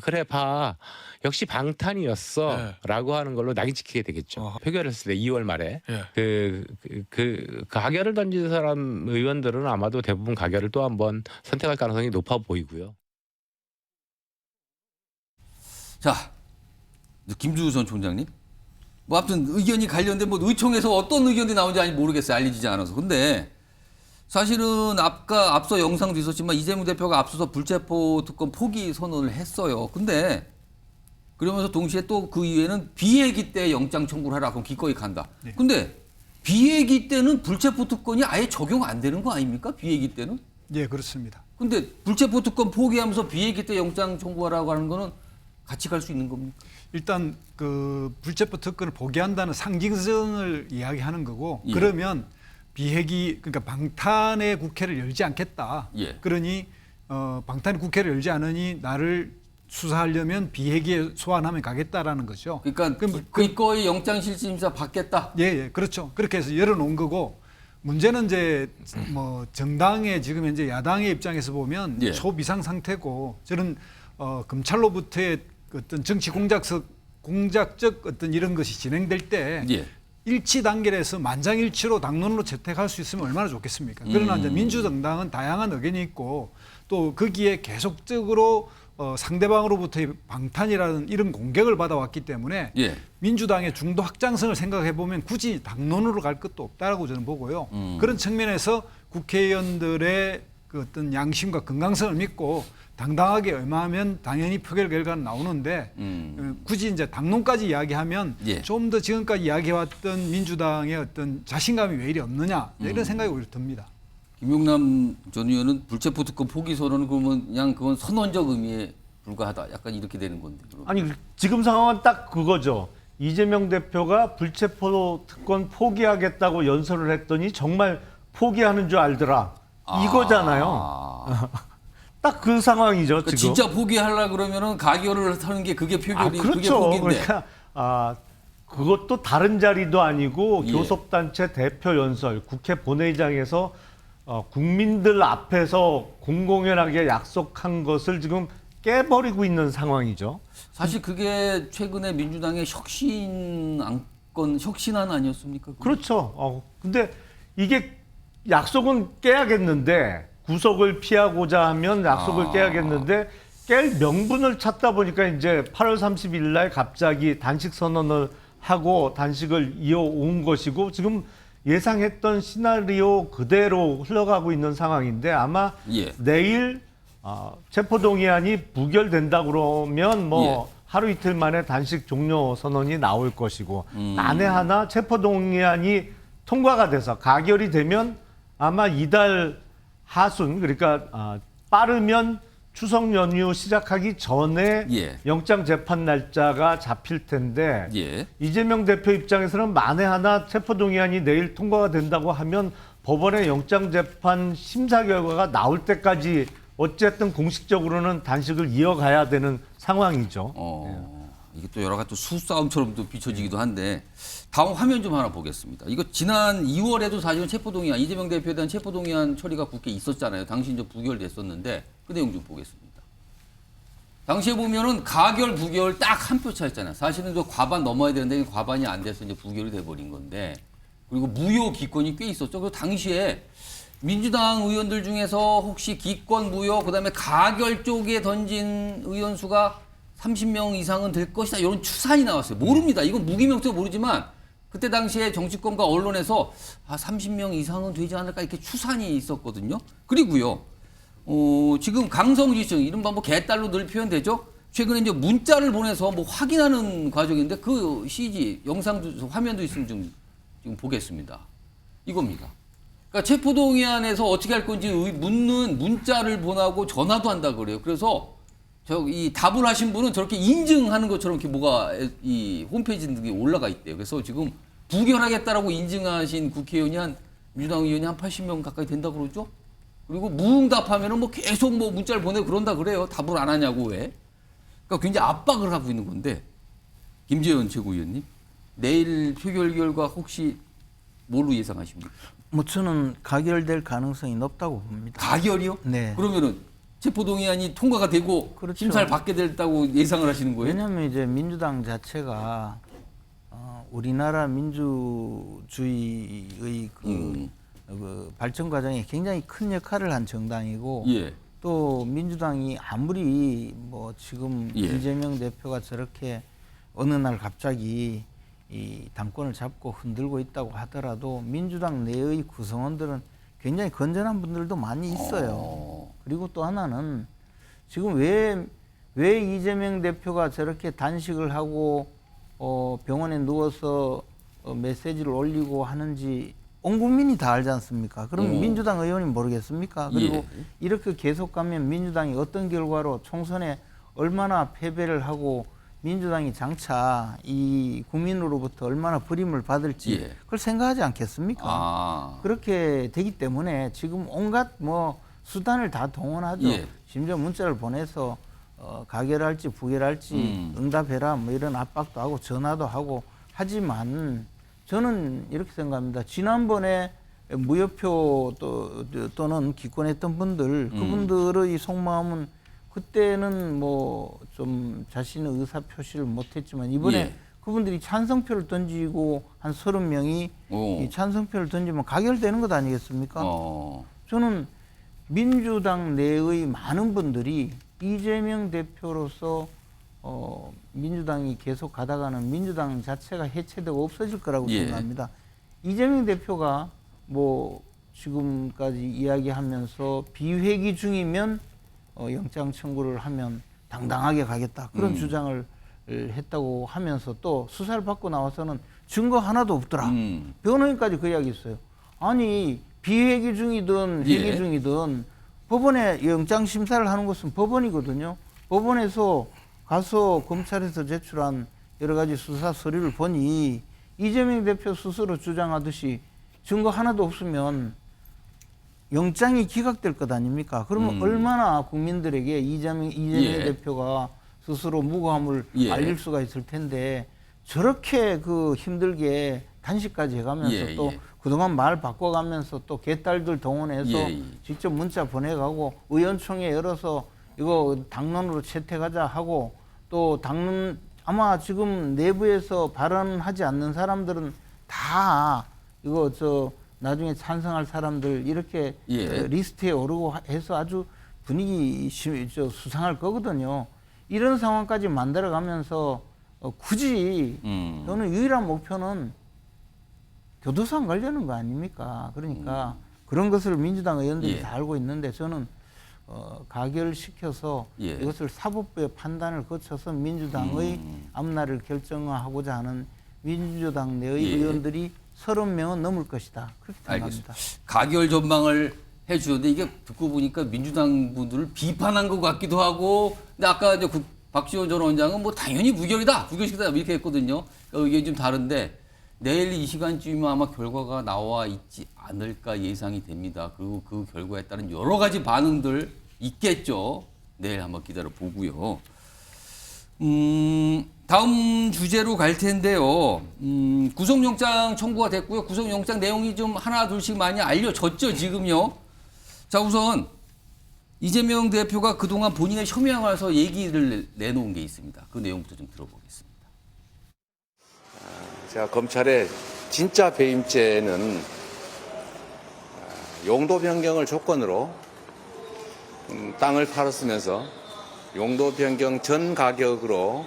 그래 봐 역시 방탄이었어라고 하는 걸로 낙인 찍히게 되겠죠. 표결했을 때 2월 말에 그 가결을 던진 사람 의원들은 아마도 대부분 가결을 또 한번 선택할 가능성이 높아 보이고요. 자, 김주우 전 총장님. 뭐 아무튼 의견이 관련된 뭐 의총에서 어떤 의견이 나온지 아직 모르겠어요. 알려지지 않아서. 근데 사실은 앞서 영상도 있었지만 이재명 대표가 앞서서 불체포 특권 포기 선언을 했어요. 근데 그러면서 동시에 또 그 이후에는 비회기 때 영장 청구를 하라. 그럼 기꺼이 간다. 네. 근데 비회기 때는 불체포 특권이 아예 적용 안 되는 거 아닙니까? 비회기 때는? 예, 그렇습니다. 근데 불체포 특권 포기하면서 비회기 때 영장 청구하라고 하는 거는 같이 갈 수 있는 겁니까? 일단 그 불체포 특권을 포기한다는 상징성을 이야기하는 거고 예. 그러면 비회기 그러니까 방탄의 국회를 열지 않겠다. 예. 그러니 방탄의 국회를 열지 않으니 나를 수사하려면 비회기에 소환하면 가겠다라는 거죠. 그러니까 그럼 기꺼이 영장실질심사 받겠다. 예, 그렇죠. 그렇게 해서 열어놓은 거고 문제는 이제 뭐 정당의 지금 현재 야당의 입장에서 보면 예. 초비상 상태고 저는 검찰로부터의 어떤 정치 공작적 어떤 이런 것이 진행될 때 예. 일치 단결해서 만장일치로 당론으로 채택할 수 있으면 얼마나 좋겠습니까? 그러나 이제 민주정당은 다양한 의견이 있고 또 거기에 계속적으로 상대방으로부터의 방탄이라는 이런 공격을 받아왔기 때문에 예. 민주당의 중도 확장성을 생각해 보면 굳이 당론으로 갈 것도 없다라고 저는 보고요. 그런 측면에서 국회의원들의 그 어떤 양심과 건강성을 믿고 당당하게 임하면 당연히 표결 결과는 나오는데 굳이 이제 당론까지 이야기하면 예. 좀 더 지금까지 이야기해왔던 민주당의 어떤 자신감이 왜 이리 없느냐 이런 생각이 오히려 듭니다. 김용남 전 의원은 불체포 특권 포기 선언은 그러면 그냥 그건 선언적 의미에 불과하다. 약간 이렇게 되는 건데. 그럼. 아니 지금 상황은 딱 그거죠. 이재명 대표가 불체포 특권 포기하겠다고 연설을 했더니 정말 포기하는 줄 알더라. 이거잖아요. 딱 그 상황이죠. 그러니까 지금. 진짜 포기하려 그러면은 가결을 하는 게 그게 표결이 그게 그렇죠. 포기인데. 그러니까 그것도 다른 자리도 아니고 예. 교섭단체 대표 연설, 국회 본회의장에서 국민들 앞에서 공공연하게 약속한 것을 지금 깨버리고 있는 상황이죠. 사실 그게 최근에 민주당의 혁신안 아니었습니까? 그거? 그렇죠. 근데 이게 약속은 깨야겠는데 구속을 피하고자 하면 약속을 깨야겠는데 깰 명분을 찾다 보니까 이제 8월 30일 날 갑자기 단식 선언을 하고 단식을 이어온 것이고 지금 예상했던 시나리오 그대로 흘러가고 있는 상황인데 아마 예. 내일 체포동의안이 부결된다 그러면 뭐 예. 하루 이틀 만에 단식 종료 선언이 나올 것이고 만에 하나 체포동의안이 통과가 돼서 가결이 되면 아마 이달 하순 그러니까 빠르면 추석 연휴 시작하기 전에 예. 영장 재판 날짜가 잡힐 텐데 예. 이재명 대표 입장에서는 만에 하나 체포동의안이 내일 통과가 된다고 하면 법원의 영장 재판 심사 결과가 나올 때까지 어쨌든 공식적으로는 단식을 이어가야 되는 상황이죠. 이게 또 여러 가지 또 수싸움처럼 또 비춰지기도 한데 다음 화면 좀 하나 보겠습니다. 이거 지난 2월에도 사실은 체포동의안 이재명 대표에 대한 체포동의안 처리가 국회에 있었잖아요. 당시 이제 부결됐었는데 그 내용 좀 보겠습니다. 당시에 보면은 가결 부결 딱 한 표 차였잖아요. 사실은 저 과반 넘어야 되는데 과반이 안 돼서 이제 부결이 돼버린 건데 그리고 무효 기권이 꽤 있었죠. 그 당시에 민주당 의원들 중에서 혹시 기권 무효, 그다음에 가결 쪽에 던진 의원 수가 30명 이상은 될 것이다. 이런 추산이 나왔어요. 모릅니다. 이건 무기명확해서 모르지만 그때 당시에 정치권과 언론에서 30명 이상은 되지 않을까 이렇게 추산이 있었거든요. 그리고요, 지금 강성지청, 이른바 뭐 개딸로 늘 표현되죠. 최근에 이제 문자를 보내서 뭐 확인하는 과정인데 그 CG, 영상도, 화면도 있으면 좀 지금 보겠습니다. 이겁니다. 그러니까 체포동의안에서 어떻게 할 건지 묻는 문자를 보내고 전화도 한다 그래요. 그래서 이 답을 하신 분은 저렇게 인증하는 것처럼 이렇게 뭐가 이 홈페이지 등에 올라가 있대요. 그래서 지금 부결하겠다라고 인증하신 국회의원이 민주당 의원이 한 80명 가까이 된다 그러죠. 그리고 무응답하면은 뭐 계속 뭐 문자를 보내고 그런다 그래요. 답을 안 하냐고 왜? 그러니까 굉장히 압박을 하고 있는 건데, 김재원 최고위원님, 내일 표결 결과 혹시 뭘로 예상하십니까? 뭐 저는 가결될 가능성이 높다고 봅니다. 가결이요? 네. 그러면은 체포동의안이 통과가 되고 그렇죠. 심사를 받게 됐다고 예상을 하시는 거예요? 왜냐하면 이제 민주당 자체가 우리나라 민주주의의 그 발전 과정에 굉장히 큰 역할을 한 정당이고, 예. 또 민주당이 아무리 뭐 지금 예. 이재명 대표가 저렇게 어느 날 갑자기 이 당권을 잡고 흔들고 있다고 하더라도 민주당 내의 구성원들은 굉장히 건전한 분들도 많이 있어요. 그리고 또 하나는 지금 왜 이재명 대표가 저렇게 단식을 하고 병원에 누워서 메시지를 올리고 하는지 온 국민이 다 알지 않습니까? 그럼 민주당 의원이 모르겠습니까? 그리고 예. 이렇게 계속 가면 민주당이 어떤 결과로 총선에 얼마나 패배를 하고 민주당이 장차 이 국민으로부터 얼마나 버림을 받을지 예. 그걸 생각하지 않겠습니까? 그렇게 되기 때문에 지금 온갖 뭐 수단을 다 동원하죠. 예. 심지어 문자를 보내서 가결할지 부결할지 응답해라 뭐 이런 압박도 하고 전화도 하고 하지만 저는 이렇게 생각합니다. 지난번에 무효표 또는 기권했던 분들, 그분들의 속마음은 그때는 뭐 좀 자신의 의사 표시를 못했지만 이번에 예. 그분들이 찬성표를 던지고 한 30명이 이 찬성표를 던지면 가결되는 것 아니겠습니까? 저는 민주당 내의 많은 분들이 이재명 대표로서 민주당이 계속 가다가는 민주당 자체가 해체되고 없어질 거라고 예. 생각합니다. 이재명 대표가 뭐 지금까지 이야기하면서 비회기 중이면 영장 청구를 하면 당당하게 가겠다 그런 주장을 했다고 하면서 또 수사를 받고 나와서는 증거 하나도 없더라. 변호인까지 그 이야기 있어요. 아니 비회기 중이든 회기 예. 중이든 법원에 영장 심사를 하는 것은 법원이거든요. 법원에서 가서 검찰에서 제출한 여러 가지 수사 서류를 보니 이재명 대표 스스로 주장하듯이 증거 하나도 없으면 영장이 기각될 것 아닙니까? 그러면 얼마나 국민들에게 이재명 예. 대표가 스스로 무고함을 예. 알릴 수가 있을 텐데 저렇게 그 힘들게 단식까지 해가면서 예, 또 예. 그동안 말 바꿔가면서 또 개딸들 동원해서 예. 직접 문자 보내가고 의원총회 열어서 이거 당론으로 채택하자 하고 또 당론 아마 지금 내부에서 발언하지 않는 사람들은 다 이거 나중에 찬성할 사람들 이렇게 예. 리스트에 오르고 해서 아주 분위기 수상할 거거든요. 이런 상황까지 만들어가면서 굳이 저는 유일한 목표는 교도소 가려는 거 아닙니까? 그러니까 그런 것을 민주당 의원들이 예. 다 알고 있는데 저는 가결시켜서 예. 이것을 사법부의 판단을 거쳐서 민주당의 앞날을 결정하고자 하는 민주당 내의 예. 의원들이 30명은 넘을 것이다. 그렇게 생각합니다. 알겠습니다. 가결 전망을 해주는데 이게 듣고 보니까 민주당 분들을 비판한 것 같기도 하고, 근데 아까 이제 박지원 전 원장은 뭐 당연히 부결이다, 부결시키다 이렇게 했거든요. 이게 좀 다른데 내일 이 시간쯤이면 아마 결과가 나와 있지 않을까 예상이 됩니다. 그리고 그 결과에 따른 여러 가지 반응들 있겠죠. 내일 한번 기다려 보고요. 다음 주제로 갈 텐데요. 구속영장 청구가 됐고요. 구속영장 내용이 좀 하나 둘씩 많이 알려졌죠, 지금요. 자, 우선 이재명 대표가 그동안 본인의 혐의하면서 얘기를 내놓은 게 있습니다. 그 내용부터 좀 들어보겠습니다. 제가 검찰에 진짜 배임죄는 용도 변경을 조건으로 땅을 팔았으면서 용도 변경 전 가격으로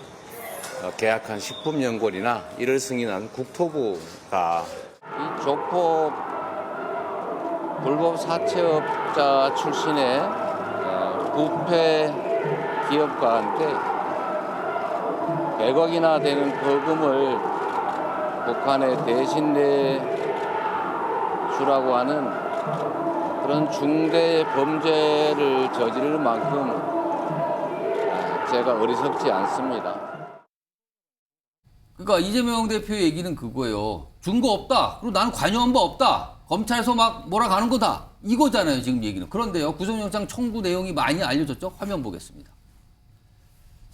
계약한 식품연골이나 이를 승인한 국토부가 이 조폭 불법 사채업자 출신의 부패 기업과 함께 100억이나 되는 벌금을 북한에 대신 내주라고 하는 그런 중대 범죄를 저지를 만큼 제가 어리석지 않습니다. 그러니까 이재명 대표 얘기는 그거예요. 증거 없다. 그리고 나는 관여한 바 없다. 검찰에서 막 몰아가는 거다. 이거잖아요, 지금 얘기는. 그런데요, 구속영장 청구 내용이 많이 알려졌죠? 화면 보겠습니다.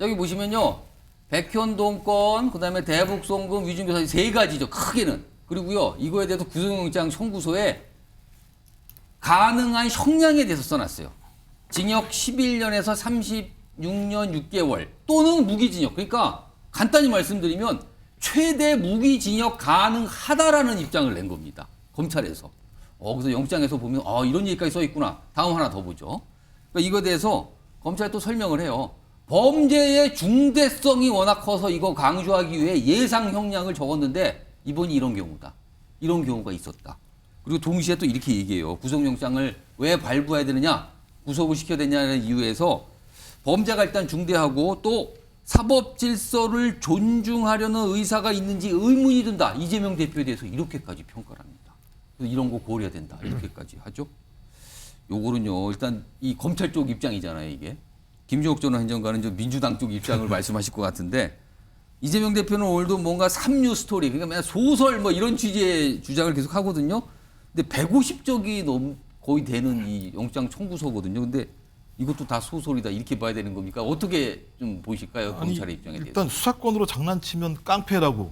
여기 보시면요, 백현동 건, 그 다음에 대북송금 위중교사 세 가지죠, 크게는. 그리고요, 이거에 대해서 구속영장 청구서에 가능한 형량에 대해서 써놨어요. 징역 11년에서 36년 6개월 또는 무기징역. 그러니까 간단히 말씀드리면 최대 무기징역 가능하다라는 입장을 낸 겁니다. 검찰에서. 그래서 영장에서 보면 이런 얘기까지 써 있구나. 다음 하나 더 보죠. 그러니까 이거에 대해서 검찰이 또 설명을 해요. 범죄의 중대성이 워낙 커서 이거 강조하기 위해 예상 형량을 적었는데 이번이 이런 경우다. 이런 경우가 있었다. 그리고 동시에 또 이렇게 얘기해요. 구속영장을 왜 발부해야 되느냐, 구속을 시켜야 되냐는 이유에서 범죄가 일단 중대하고 또 사법 질서를 존중하려는 의사가 있는지 의문이 든다. 이재명 대표에 대해서 이렇게까지 평가를 합니다. 그래서 이런 거 고려해야 된다. 이렇게까지 하죠. 요거는요, 일단 이 검찰 쪽 입장이잖아요, 이게. 김종욱 전 행정관은 저 민주당 쪽 입장을 말씀하실 것 같은데, 이재명 대표는 오늘도 뭔가 삼류 스토리, 그러니까 맨날 소설 뭐 이런 취지의 주장을 계속 하거든요. 근데 150쪽이 거의 되는 이 영장 청구서거든요. 근데 이것도 다 소설이다 이렇게 봐야 되는 겁니까? 어떻게 좀 보실까요? 검찰의 입장에 대해서. 일단 수사권으로 장난치면 깡패라고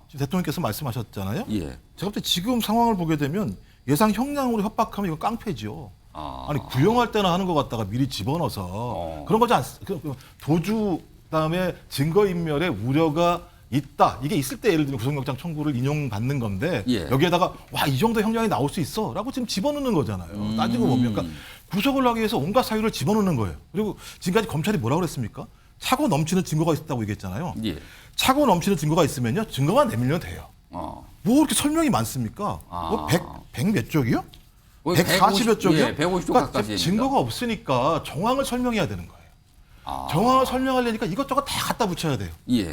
지금 대통령께서 말씀하셨잖아요. 예. 제가 볼 때 지금 상황을 보게 되면 예상 형량으로 협박하면 이거 깡패죠. 아니 구형할 때나 하는 것 같다가 미리 집어넣어서 그런 거지 않습니까? 도주 그다음에 증거인멸의 우려가 있다. 이게 있을 때 예를 들면 구속영장 청구를 인용받는 건데 여기에다가 와, 이 정도 형량이 나올 수 있어 라고 지금 집어넣는 거잖아요. 따지고 보면. 그러니까 구속을 하기 위해서 온갖 사유를 집어넣는 거예요. 그리고 지금까지 검찰이 뭐라고 그랬습니까? 차고 넘치는 증거가 있었다고 얘기했잖아요. 차고 넘치는 증거가 있으면요, 증거만 내밀면 돼요. 뭐 이렇게 설명이 많습니까? 뭐 100 몇 쪽이요? 140여 쪽이요? 150쪽 그러니까 가까이 증거가 없으니까 정황을 설명해야 되는 거예요. 정황을 설명하려니까 이것저것 다 갖다 붙여야 돼요.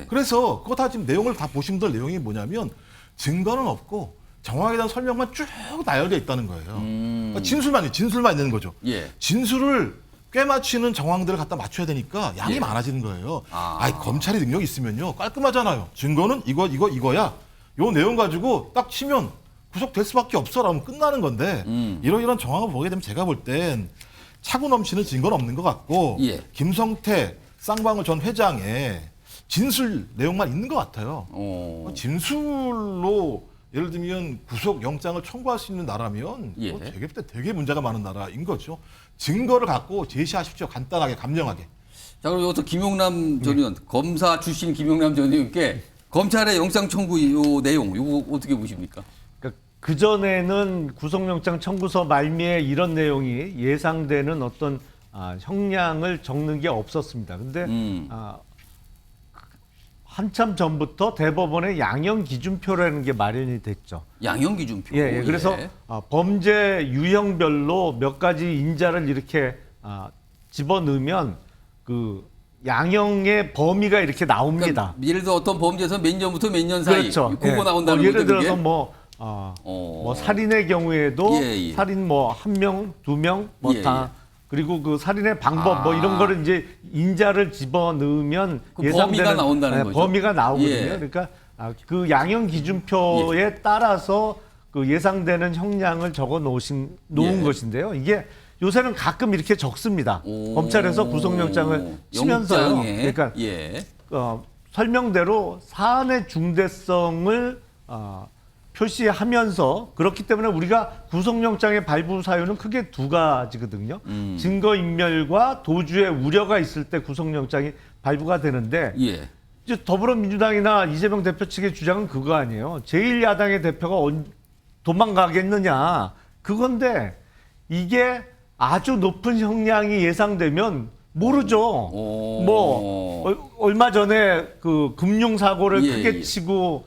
그래서 그거 다 지금 내용을 다 보신 분들 내용이 뭐냐면 증거는 없고 정황에 대한 설명만 쭉 나열되어 있다는 거예요. 그러니까 진술만 있는 거죠. 진술을 꿰맞추는 정황들을 갖다 맞춰야 되니까 양이 많아지는 거예요. 검찰이 능력이 있으면요 깔끔하잖아요. 증거는 이거야. 요 내용 가지고 딱 치면 구속될 수밖에 없어라면 끝나는 건데 이런 정황을 보게 되면 제가 볼 땐 차고 넘치는 증거는 없는 것 같고 김성태 쌍방울 전 회장의 진술 내용만 있는 것 같아요. 진술로 예를 들면 구속영장을 청구할 수 있는 나라면 되게 문제가 많은 나라인 거죠. 증거를 갖고 제시하십시오. 간단하게 감명하게. 자, 그럼 여기서 김용남 전 의원, 검사 출신 김용남 전 의원께 검찰의 영장 청구 요 내용 이거 어떻게 보십니까? 그 전에는 구속영장 청구서 말미에 이런 내용이 예상되는 어떤 형량을 적는 게 없었습니다. 근데 한참 전부터 대법원의 양형 기준표라는 게 마련이 됐죠. 양형 기준표. 그래서 범죄 유형별로 몇 가지 인자를 이렇게 집어넣으면 그 양형의 범위가 이렇게 나옵니다. 그러니까 예를 들어 어떤 범죄에서 몇 년부터 몇 년 사이 그렇죠. 그거 나온다는 거죠. 예를 들어서 뭐 살인의 경우에도 살인 뭐 1명, 2명 뭐 다 그리고 그 살인의 방법 뭐 이런 거를 이제 인자를 집어넣으면 그 범위가 나온다는 거죠. 범위가 나오거든요. 그러니까 그 양형 기준표에 따라서 그 예상되는 형량을 적어 놓은 것인데요. 이게 요새는 가끔 이렇게 적습니다. 검찰에서 구속영장을 치면서요. 그러니까 설명대로 사안의 중대성을 표시하면서 그렇기 때문에 우리가 구속영장의 발부 사유는 크게 두 가지거든요. 증거인멸과 도주의 우려가 있을 때 구속영장이 발부가 되는데 이제 더불어민주당이나 이재명 대표 측의 주장은 그거 아니에요. 제1야당의 대표가 도망가겠느냐 그건데 이게 아주 높은 형량이 예상되면 모르죠. 얼마 전에 그 금융 사고를 크게 치고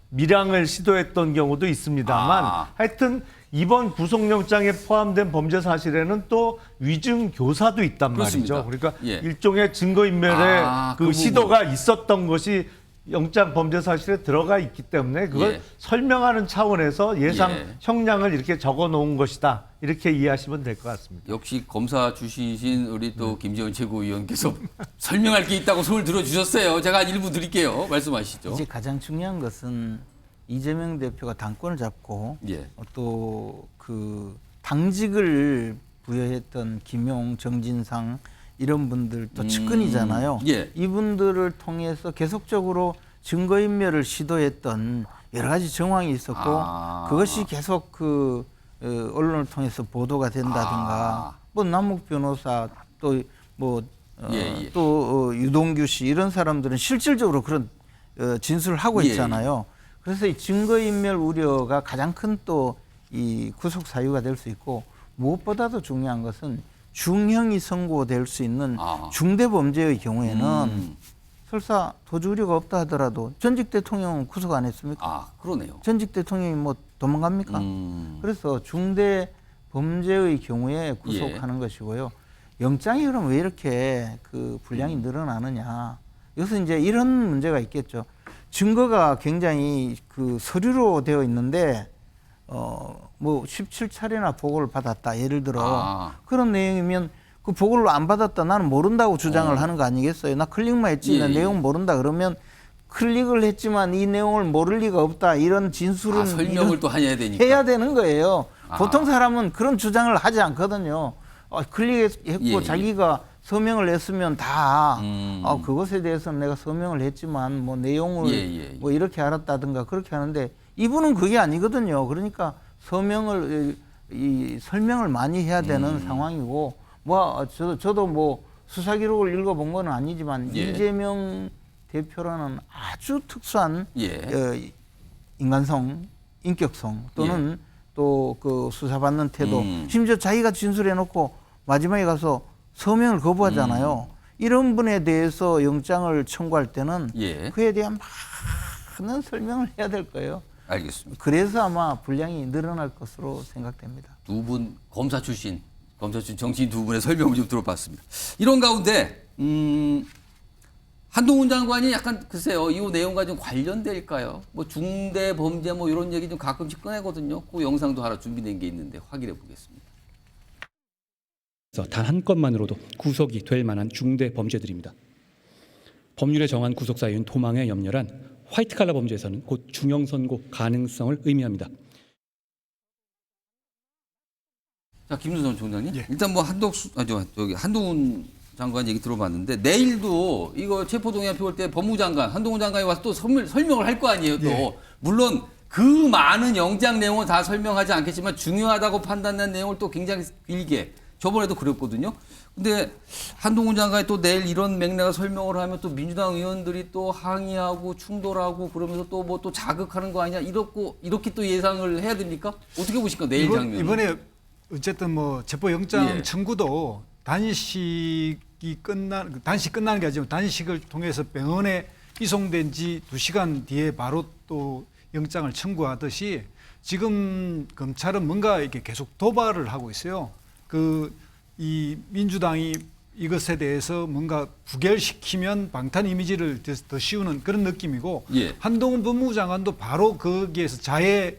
밀양을 시도했던 경우도 있습니다만 하여튼 이번 구속영장에 포함된 범죄 사실에는 또 위증 교사도 있단 그렇습니다. 말이죠. 그러니까 예. 일종의 증거인멸의 그 시도가 있었던 것이 영장 범죄 사실에 들어가 있기 때문에 그걸 예. 설명하는 차원에서 예상 예. 형량을 이렇게 적어 놓은 것이다. 이렇게 이해하시면 될 것 같습니다. 역시 검사 출신이신 우리 또 김재원 최고위원께서 설명할 게 있다고 손을 들어주셨어요. 제가 일부 드릴게요. 말씀하시죠. 이제 가장 중요한 것은 이재명 대표가 당권을 잡고 예. 또 그 당직을 부여했던 김용, 정진상 이런 분들 또 측근이잖아요. 예. 이분들을 통해서 계속적으로 증거인멸을 시도했던 여러 가지 정황이 있었고 그것이 계속 그 언론을 통해서 보도가 된다든가 뭐 남욱 변호사 또 뭐 또 유동규 씨 이런 사람들은 실질적으로 그런 진술을 하고 있잖아요. 그래서 이 증거인멸 우려가 가장 큰 또 이 구속 사유가 될 수 있고 무엇보다도 중요한 것은 중형이 선고될 수 있는 중대범죄의 경우에는 설사 도주 우려가 없다 하더라도 전직 대통령은 구속 안 했습니까? 그러네요. 전직 대통령이 뭐 도망갑니까? 그래서 중대 범죄의 경우에 구속하는 것이고요. 영장이 그럼 왜 이렇게 그 분량이 늘어나느냐? 여기서 이제 이런 문제가 있겠죠. 증거가 굉장히 그 서류로 되어 있는데 뭐 17차례나 보고를 받았다. 예를 들어 그런 내용이면 그 보고를 안 받았다. 나는 모른다고 주장을 하는 거 아니겠어요? 나 클릭만 했지. 나 내용 모른다. 그러면 클릭을 했지만 이 내용을 모를 리가 없다. 이런 진술은 설명을 또 해야 되니까. 해야 되는 거예요. 보통 사람은 그런 주장을 하지 않거든요. 클릭했고 자기가 서명을 했으면 다 그것에 대해서는 내가 서명을 했지만 뭐 내용을 뭐 이렇게 알았다든가 그렇게 하는데 이분은 그게 아니거든요. 그러니까 설명을 많이 해야 되는 상황이고 뭐 저도 뭐 수사 기록을 읽어본 건 아니지만 이재명 대표라는 아주 특수한 인간성, 인격성 또는 또 그 수사받는 태도 심지어 자기가 진술해놓고 마지막에 가서 서명을 거부하잖아요. 이런 분에 대해서 영장을 청구할 때는 그에 대한 많은 설명을 해야 될 거예요. 알겠습니다. 그래서 아마 분량이 늘어날 것으로 생각됩니다. 두 분 검사 출신 정치인 두 분의 설명을 좀 들어봤습니다. 이런 가운데 한동훈 장관이 약간 글쎄요, 이 내용과 좀 관련될까요? 뭐 중대 범죄 뭐 이런 얘기 좀 가끔씩 꺼내거든요. 그 영상도 하나 준비된 게 있는데 확인해 보겠습니다. 단 한 건만으로도 구속이 될 만한 중대 범죄들입니다. 법률에 정한 구속 사유는 도망에 염려한 화이트칼라 범죄에서는 곧 중형 선고 가능성을 의미합니다. 자, 김준선 총장님. 일단 뭐 한동훈 장관 얘기 들어봤는데 내일도 이거 체포동의안 표올 때 법무장관 한동훈 장관이 와서 또 설명을 할 거 아니에요. 또 물론 그 많은 영장 내용은 다 설명하지 않겠지만 중요하다고 판단된 내용을 또 굉장히 길게 저번에도 그랬거든요. 근데 한동훈 장관이 또 내일 이런 맥락을 설명을 하면 또 민주당 의원들이 또 항의하고 충돌하고 그러면서 또 뭐 또 자극하는 거 아니냐 이렇게 또 예상을 해야 됩니까? 어떻게 보십니까? 내일 장면. 이번에 어쨌든 뭐 체포영장 청구도 단식이 끝나는 게 아니라 단식을 통해서 병원에 이송된 지 2시간 뒤에 바로 또 영장을 청구하듯이 지금 검찰은 뭔가 이렇게 계속 도발을 하고 있어요. 이 민주당이 이것에 대해서 뭔가 부결시키면 방탄 이미지를 더 씌우는 그런 느낌이고 한동훈 법무부 장관도 바로 거기에서 자해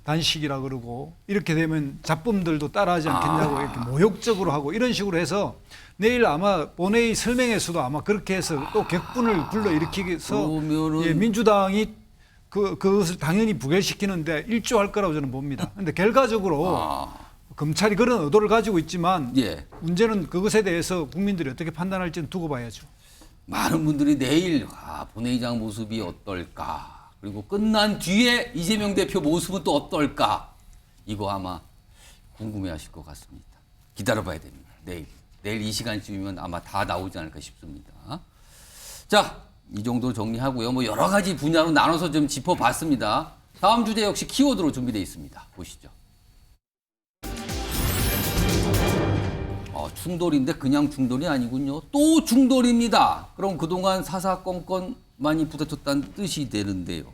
단식이라 그러고 이렇게 되면 잡범들도 따라하지 않겠냐고 이렇게 모욕적으로 하고 이런 식으로 해서 내일 아마 본회의 설명에서도 아마 그렇게 해서 또 격분을 불러일으키서 민주당이 그것을 당연히 부결시키는데 일조할 거라고 저는 봅니다. 그런데 결과적으로 검찰이 그런 의도를 가지고 있지만 문제는 그것에 대해서 국민들이 어떻게 판단할지는 두고 봐야죠. 많은 분들이 내일 본회의장 모습이 어떨까? 그리고 끝난 뒤에 이재명 대표 모습은 또 어떨까? 이거 아마 궁금해하실 것 같습니다. 기다려봐야 됩니다. 내일 이 시간쯤이면 아마 다 나오지 않을까 싶습니다. 자, 이 정도로 정리하고요. 뭐 여러 가지 분야로 나눠서 좀 짚어봤습니다. 다음 주제 역시 키워드로 준비되어 있습니다. 보시죠. 충돌인데 그냥 충돌이 아니군요. 또 충돌입니다. 그럼 그동안 사사건건 많이 부딪혔다는 뜻이 되는데요.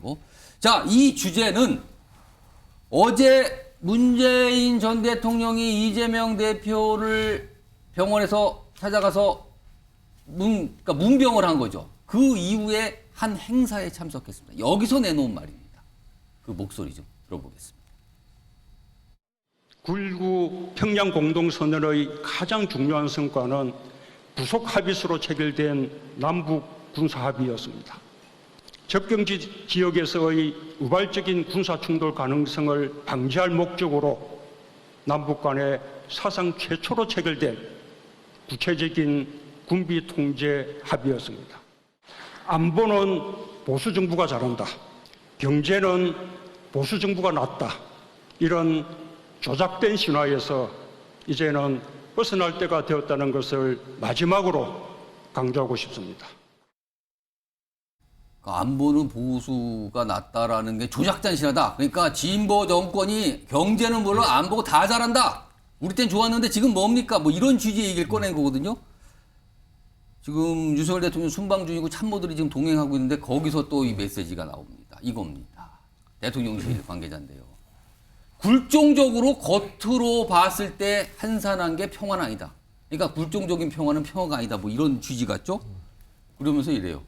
자, 이 주제는 어제 문재인 전 대통령이 이재명 대표를 병원에서 찾아가서 그러니까 문병을 한 거죠. 그 이후에 한 행사에 참석했습니다. 여기서 내놓은 말입니다. 그 목소리 좀 들어보겠습니다. 9.19 평양 공동선언의 가장 중요한 성과는 구속 합의서로 체결된 남북 군사 합의였습니다. 접경지 지역에서의 우발적인 군사 충돌 가능성을 방지할 목적으로 남북 간에 사상 최초로 체결된 구체적인 군비 통제 합의였습니다. 안보는 보수 정부가 잘한다. 경제는 보수 정부가 낫다. 이런 조작된 신화에서 이제는 벗어날 때가 되었다는 것을 마지막으로 강조하고 싶습니다. 안보는 보수가 낫다라는 게 조작된 신화다. 그러니까 진보 정권이 경제는 물론 안보고 다 잘한다. 우리 땐 좋았는데 지금 뭡니까? 뭐 이런 취지의 얘기를 꺼낸 거거든요. 지금 윤석열 대통령 순방 중이고 참모들이 지금 동행하고 있는데 거기서 또 이 메시지가 나옵니다. 이겁니다. 대통령실 관계자인데요. 굴종적으로 겉으로 봤을 때 한산한 게 평화는 아니다. 그러니까 굴종적인 평화는 평화가 아니다. 뭐 이런 취지 같죠? 그러면서 이래요.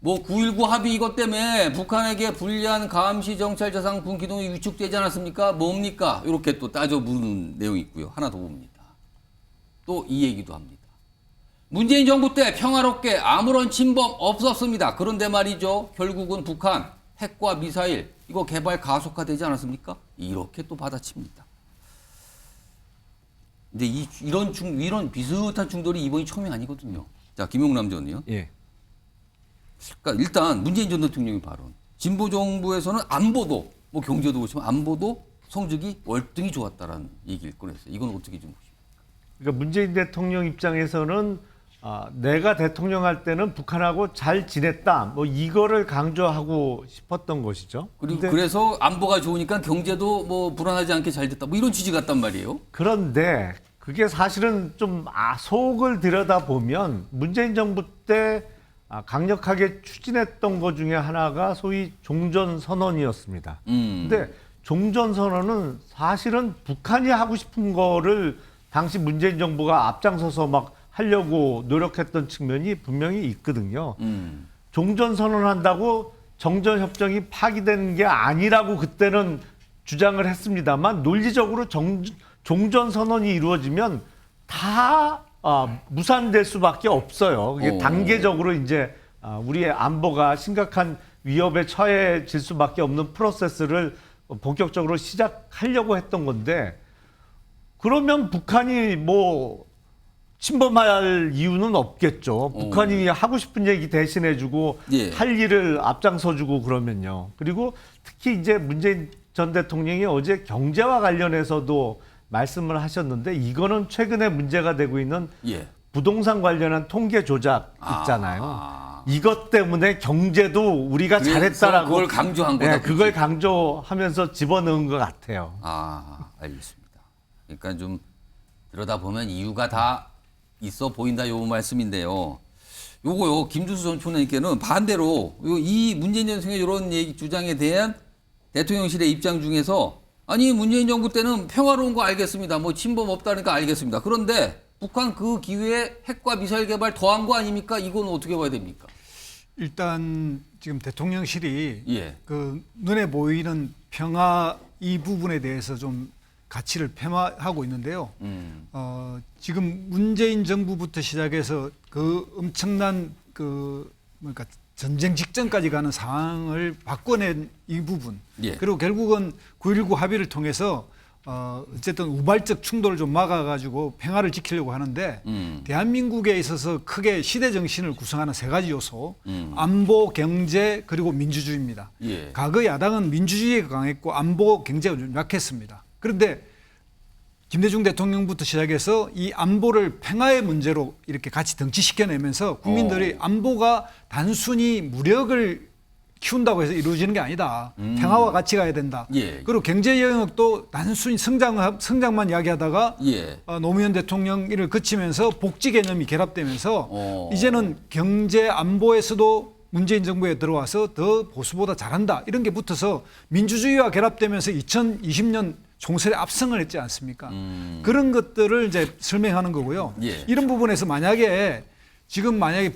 뭐 9.19 합의 이것 때문에 북한에게 불리한 감시 정찰 자산 군 기동이 위축되지 않았습니까? 뭡니까? 이렇게 또 따져 묻는 내용이 있고요. 하나 더 봅니다. 또 이 얘기도 합니다. 문재인 정부 때 평화롭게 아무런 침범 없었습니다. 그런데 말이죠. 결국은 북한 핵과 미사일 이거 개발 가속화되지 않았습니까? 이렇게 또 받아칩니다. 근데 이런 비슷한 충돌이 이번이 처음이 아니거든요. 자, 김용남 전 의원. 예. 그러니까 일단 문재인 전 대통령의 발언. 진보 정부에서는 안보도 뭐 경제도 그렇지만 안보도 성적이 월등히 좋았다라는 얘기를 꺼냈어요. 이건 어떻게 좀 보십니까? 그러니까 문재인 대통령 입장에서는 내가 대통령 할 때는 북한하고 잘 지냈다. 뭐 이거를 강조하고 싶었던 것이죠. 그리고 그래서 안보가 좋으니까 경제도 뭐 불안하지 않게 잘 됐다. 뭐 이런 취지 같단 말이에요. 그런데 그게 사실은 좀 속을 들여다보면 문재인 정부 때 강력하게 추진했던 것 중에 하나가 소위 종전선언이었습니다. 근데 종전선언은 사실은 북한이 하고 싶은 거를 당시 문재인 정부가 앞장서서 막 하려고 노력했던 측면이 분명히 있거든요. 종전선언한다고 정전협정이 파기되는 게 아니라고 그때는 주장을 했습니다만 논리적으로 종전선언이 이루어지면 다 무산될 수밖에 없어요. 그게 단계적으로 이제 우리의 안보가 심각한 위협에 처해질 수밖에 없는 프로세스를 본격적으로 시작하려고 했던 건데 그러면 북한이 뭐 침범할 이유는 없겠죠. 북한이 하고 싶은 얘기 대신해주고 할 일을 앞장서주고 그러면요. 그리고 특히 이제 문재인 전 대통령이 어제 경제와 관련해서도 말씀을 하셨는데 이거는 최근에 문제가 되고 있는 부동산 관련한 통계 조작 있잖아요. 이것 때문에 경제도 우리가 잘했다라고 그걸 강조한 거다. 그걸 강조하면서 집어넣은 것 같아요. 알겠습니다. 그러니까 좀 들여다보면 이유가 다 있어 보인다 요 말씀인데요. 요거요 김주수 전 총장님께는 반대로 이 문재인 대통령의 이런 얘기 주장에 대한 대통령실의 입장 중에서 아니 문재인 정부 때는 평화로운 거 알겠습니다. 뭐 침범 없다니까 알겠습니다. 그런데 북한 그 기회에 핵과 미사일 개발 더한 거 아닙니까? 이건 어떻게 봐야 됩니까? 일단 지금 대통령실이 그 눈에 보이는 평화 이 부분에 대해서 좀 가치를 폄하하고 있는데요. 지금 문재인 정부부터 시작해서 그 엄청난 그러니까 전쟁 직전까지 가는 상황을 바꿔낸 이 부분. 그리고 결국은 9.19 합의를 통해서 어쨌든 우발적 충돌을 좀 막아가지고 평화를 지키려고 하는데 대한민국에 있어서 크게 시대 정신을 구성하는 세 가지 요소. 안보, 경제, 그리고 민주주의입니다. 과거 야당은 민주주의가 강했고 안보, 경제가 좀 약했습니다. 그런데 김대중 대통령부터 시작해서 이 안보를 평화의 문제로 이렇게 같이 등치시켜내면서 국민들이 안보가 단순히 무력을 키운다고 해서 이루어지는 게 아니다. 평화와 같이 가야 된다. 예. 그리고 경제 영역도 단순히 성장만 이야기하다가 예. 노무현 대통령을 거치면서 복지 개념이 결합되면서 이제는 경제 안보에서도 문재인 정부에 들어와서 더 보수보다 잘한다. 이런 게 붙어서 민주주의와 결합되면서 2020년 총선에 압승을 했지 않습니까? 그런 것들을 이제 설명하는 거고요. 예. 이런 부분에서 만약에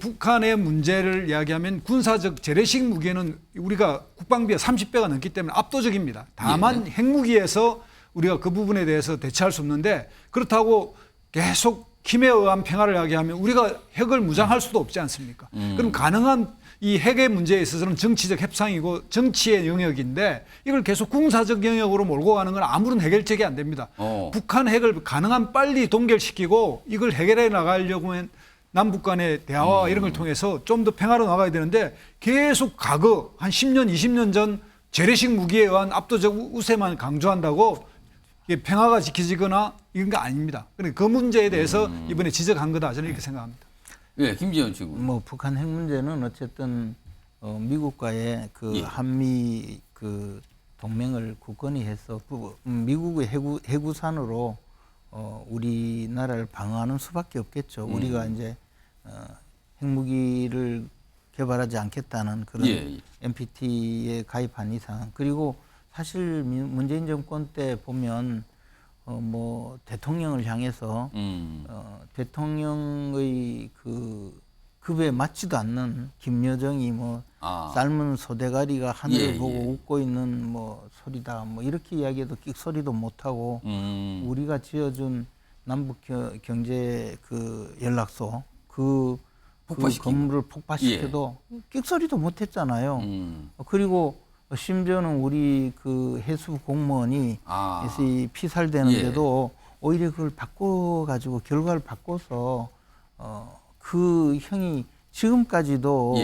북한의 문제를 이야기하면 군사적 재래식 무기에는 우리가 국방비가 30배가 넘기 때문에 압도적입니다. 다만 핵무기에서 우리가 그 부분에 대해서 대처할 수 없는데 그렇다고 계속 힘에 의한 평화를 이야기하면 우리가 핵을 무장할 수도 없지 않습니까? 그럼 가능한 이 핵의 문제에 있어서는 정치적 협상이고 정치의 영역인데 이걸 계속 군사적 영역으로 몰고 가는 건 아무런 해결책이 안 됩니다. 북한 핵을 가능한 빨리 동결시키고 이걸 해결해 나가려고 하면 남북 간의 대화와 이런 걸 통해서 좀 더 평화로 나가야 되는데 계속 과거 한 10년, 20년 전 재래식 무기에 의한 압도적 우세만 강조한다고 이게 평화가 지켜지거나 이런 거 아닙니다. 그러니까 그 문제에 대해서 이번에 지적한 거다 저는 이렇게 생각합니다. 예, 김지현 측은. 뭐 북한 핵 문제는 어쨌든 미국과의 그 한미 그 동맹을 굳건히 해서 미국의 해구산으로 우리나라를 방어하는 수밖에 없겠죠. 우리가 이제 핵무기를 개발하지 않겠다는 그런 NPT에 가입한 이상 그리고 사실 문재인 정권 때 보면 뭐 대통령을 향해서 대통령의 그 급에 맞지도 않는 김여정이 뭐 삶은 소대가리가 하늘을 보고 웃고 있는 뭐 소리다 뭐 이렇게 이야기해도 끽소리도 못하고 우리가 지어준 남북 경제 그 연락소 그 건물을 폭파시켜도 끽소리도 못했잖아요. 그리고 심지어는 우리 그 해수부 공무원이 피살되는데도 오히려 그걸 바꿔가지고 결과를 바꿔서 그 형이 지금까지도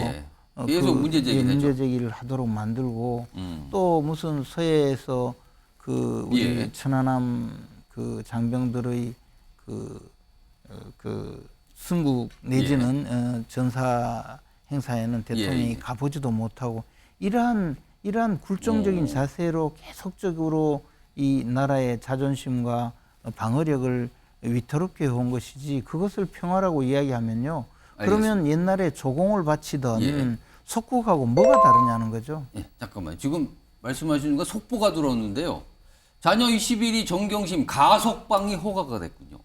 계속 문제 제기를 하도록 만들고 또 무슨 서해에서 그 우리 천안함 그 장병들의 그 승국 내지는 전사 행사에는 대통령이 가보지도 못하고 이러한 굴종적인 자세로 계속적으로 이 나라의 자존심과 방어력을 위태롭게 해온 것이지 그것을 평화라고 이야기하면요. 그러면 옛날에 조공을 바치던 속국하고 뭐가 다르냐는 거죠. 잠깐만요. 지금 말씀하시는 거 속보가 들어오는데요. 자녀 21이 정경심 가석방이 허가가 됐군요.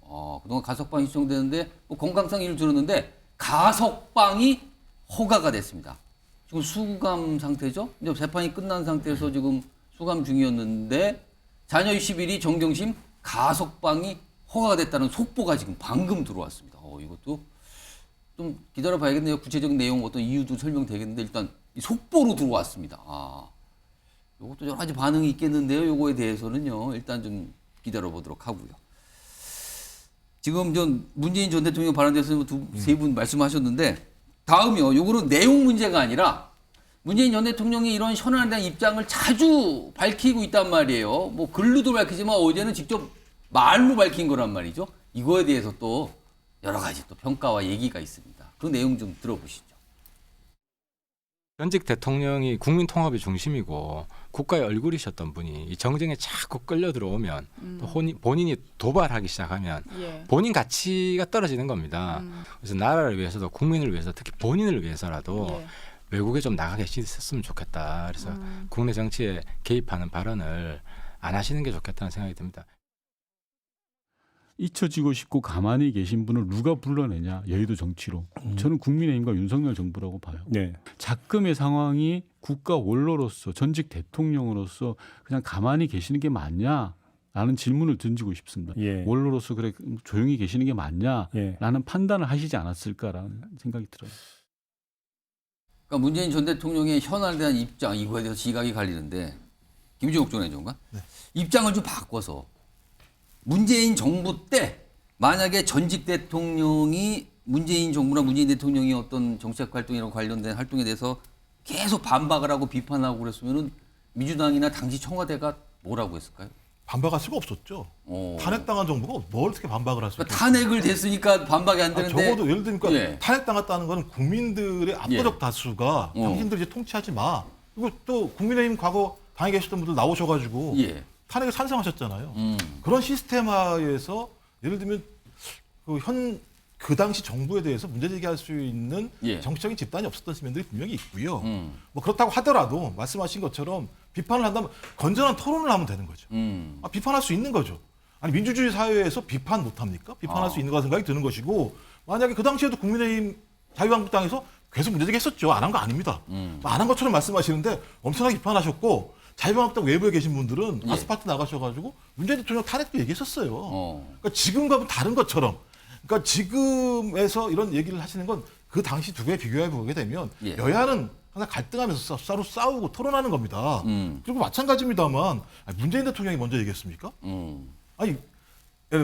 그동안 가석방이 신청되는데 뭐 건강상 이유를 들었는데 가석방이 허가가 됐습니다. 지금 수감 상태죠? 이제 재판이 끝난 상태에서 지금 수감 중이었는데 자녀 21이 정경심 가석방이 허가가 됐다는 속보가 지금 방금 들어왔습니다. 이것도 좀 기다려 봐야겠네요. 구체적인 내용 어떤 이유도 설명되겠는데 일단 이 속보로 들어왔습니다. 이것도 여러 가지 반응이 있겠는데요. 요거에 대해서는요. 일단 좀 기다려 보도록 하고요. 지금 전 문재인 전 대통령 발언에서 세 분 말씀하셨는데 다음이요. 요거는 내용 문제가 아니라 문재인 전 대통령이 이런 현안에 대한 입장을 자주 밝히고 있단 말이에요. 뭐 글로도 밝히지만 어제는 직접 말로 밝힌 거란 말이죠. 이거에 대해서 또 여러 가지 또 평가와 얘기가 있습니다. 그 내용 좀 들어보시죠. 현직 대통령이 국민 통합의 중심이고 국가의 얼굴이셨던 분이 이 정쟁에 자꾸 끌려 들어오면 또 본인이 도발하기 시작하면 본인 가치가 떨어지는 겁니다. 그래서 나라를 위해서도 국민을 위해서 특히 본인을 위해서라도 외국에 좀 나가 계셨으면 좋겠다. 그래서 국내 정치에 개입하는 발언을 안 하시는 게 좋겠다는 생각이 듭니다. 잊혀지고 싶고 가만히 계신 분을 누가 불러내냐 여의도 정치로. 저는 국민의힘과 윤석열 정부라고 봐요. 작금의 상황이 국가 원로로서 전직 대통령으로서 그냥 가만히 계시는 게 맞냐라는 질문을 던지고 싶습니다. 원로로서 그래 조용히 계시는 게 맞냐라는 판단을 하시지 않았을까라는 생각이 들어요. 그러니까 문재인 전 대통령의 현안에 대한 입장 이거에 대해서 시각이 갈리는데 김종욱 전 행정관 입장을 좀 바꿔서 문재인 정부 때 만약에 전직 대통령이 문재인 정부나 문재인 대통령이 어떤 정책 활동이랑 관련된 활동에 대해서 계속 반박을 하고 비판하고 그랬으면은 민주당이나 당시 청와대가 뭐라고 했을까요? 반박할 수가 없었죠. 탄핵당한 정부가 뭘 어떻게 반박을 할 수 있겠어요? 탄핵을 됐으니까 반박이 안 되는데. 적어도 예를 들니까 예. 탄핵당했다는 건 국민들의 압도적 다수가 당신들 이제 통치하지 마. 그리고 또 국민의힘 과거 당에 계셨던 분들 나오셔가지고 예. 탄핵에 찬성하셨잖아요. 그런 시스템화에서 예를 들면 그 당시 정부에 대해서 문제 제기할 수 있는 예. 정치적인 집단이 없었던 면들이 분명히 있고요. 뭐 그렇다고 하더라도 말씀하신 것처럼 비판을 한다면 건전한 토론을 하면 되는 거죠. 비판할 수 있는 거죠. 아니 민주주의 사회에서 비판 못합니까? 비판할 수 있는 거 생각이 드는 것이고 만약에 그 당시에도 국민의힘 자유한국당에서 계속 문제 제기했었죠. 안 한 거 아닙니다. 안 한 것처럼 말씀하시는데 엄청나게 비판하셨고 자유한국당 외부에 계신 분들은 예. 아스팔트 나가셔가지고 문재인 대통령 탄핵도 얘기했었어요. 그러니까 지금과는 다른 것처럼 그러니까 지금에서 이런 얘기를 하시는 건 그 당시 두 개 비교해 보게 되면 예. 여야는 항상 갈등하면서 서로 싸우고 토론하는 겁니다. 그리고 마찬가지입니다만 문재인 대통령이 먼저 얘기했습니까? 아니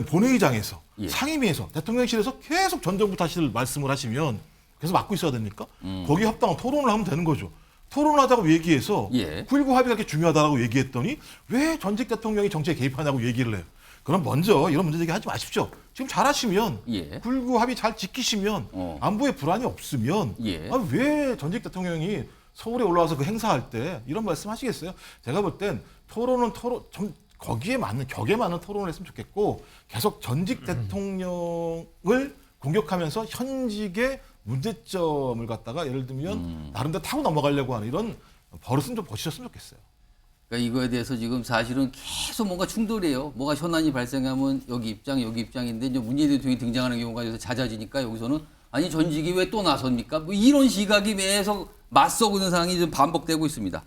본회의장에서 예. 상임위에서 대통령실에서 계속 전 정부 탓을 말씀을 하시면 계속 막고 있어야 됩니까? 거기에 합당한 토론을 하면 되는 거죠. 토론을 하자고 얘기해서 예. 9.19 합의가 그렇게 중요하다고 얘기했더니 왜 전직 대통령이 정치에 개입하냐고 얘기를 해요. 그럼 먼저 이런 문제 제기하지 마십시오. 지금 잘하시면 예. 9.19 합의 잘 지키시면 안보에 불안이 없으면 예. 왜 전직 대통령이 서울에 올라와서 그 행사할 때 이런 말씀 하시겠어요? 제가 볼 땐 토론은 좀 거기에 맞는 격에 맞는 토론을 했으면 좋겠고 계속 전직 대통령을 공격하면서 현직의 문제점을 갖다가 예를 들면 나름대로 타고 넘어가려고 하는 이런 버릇은 좀 고치셨으면 좋겠어요. 그러니까 이거에 대해서 지금 사실은 계속 뭔가 충돌이에요. 뭐가 현안이 발생하면 여기 입장인데 이제 문재인 대통령이 등장하는 경우가 요새 잦아지니까 여기서는 아니 전직이 왜 또 나섭니까? 뭐 이런 시각이 계속 맞서고 있는 상황이 좀 반복되고 있습니다.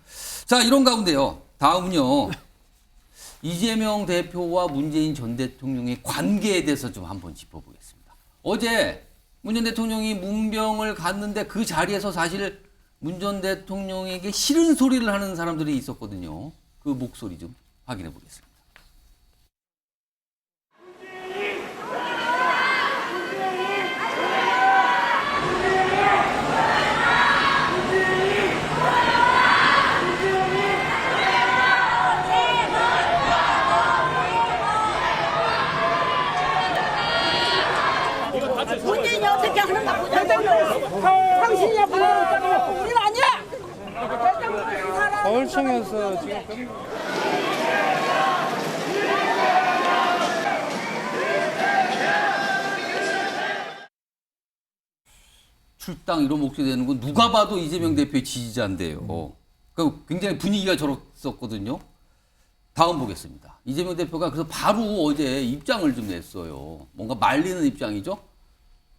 자, 이런 가운데요. 다음은요. 이재명 대표와 문재인 전 대통령의 관계에 대해서 좀 한번 짚어보겠습니다. 어제 문 전 대통령이 문병을 갔는데 그 자리에서 사실 문 전 대통령에게 싫은 소리를 하는 사람들이 있었거든요. 그 목소리 좀 확인해 보겠습니다. 문재인이 어떻게 하는가 보자고. 당신이 부러웠다고. 우리는 아니야. 서울청에서 지금 출당 이런 목소리 되는 건 누가 봐도 이재명 대표의 지지자인데요. 그러니까 굉장히 분위기가 저렇었거든요. 다음 보겠습니다. 이재명 대표가 그래서 바로 어제 입장을 좀 냈어요. 뭔가 말리는 입장이죠.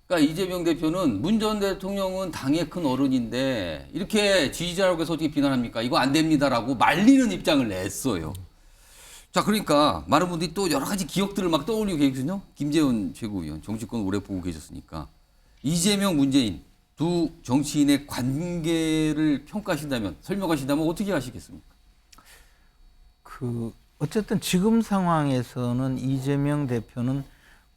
그러니까 이재명 대표는 문 전 대통령은 당의 큰 어른인데 이렇게 지지자라고 해서 어떻게 비난합니까? 이거 안 됩니다라고 말리는 입장을 냈어요. 자, 그러니까 많은 분들이 또 여러 가지 기억들을 막 떠올리고 계시거든요. 김재원 최고위원, 정치권 오래 보고 계셨으니까. 이재명, 문재인 두 정치인의 관계를 평가하신다면, 설명하신다면 어떻게 하시겠습니까? 어쨌든 지금 상황에서는 이재명 대표는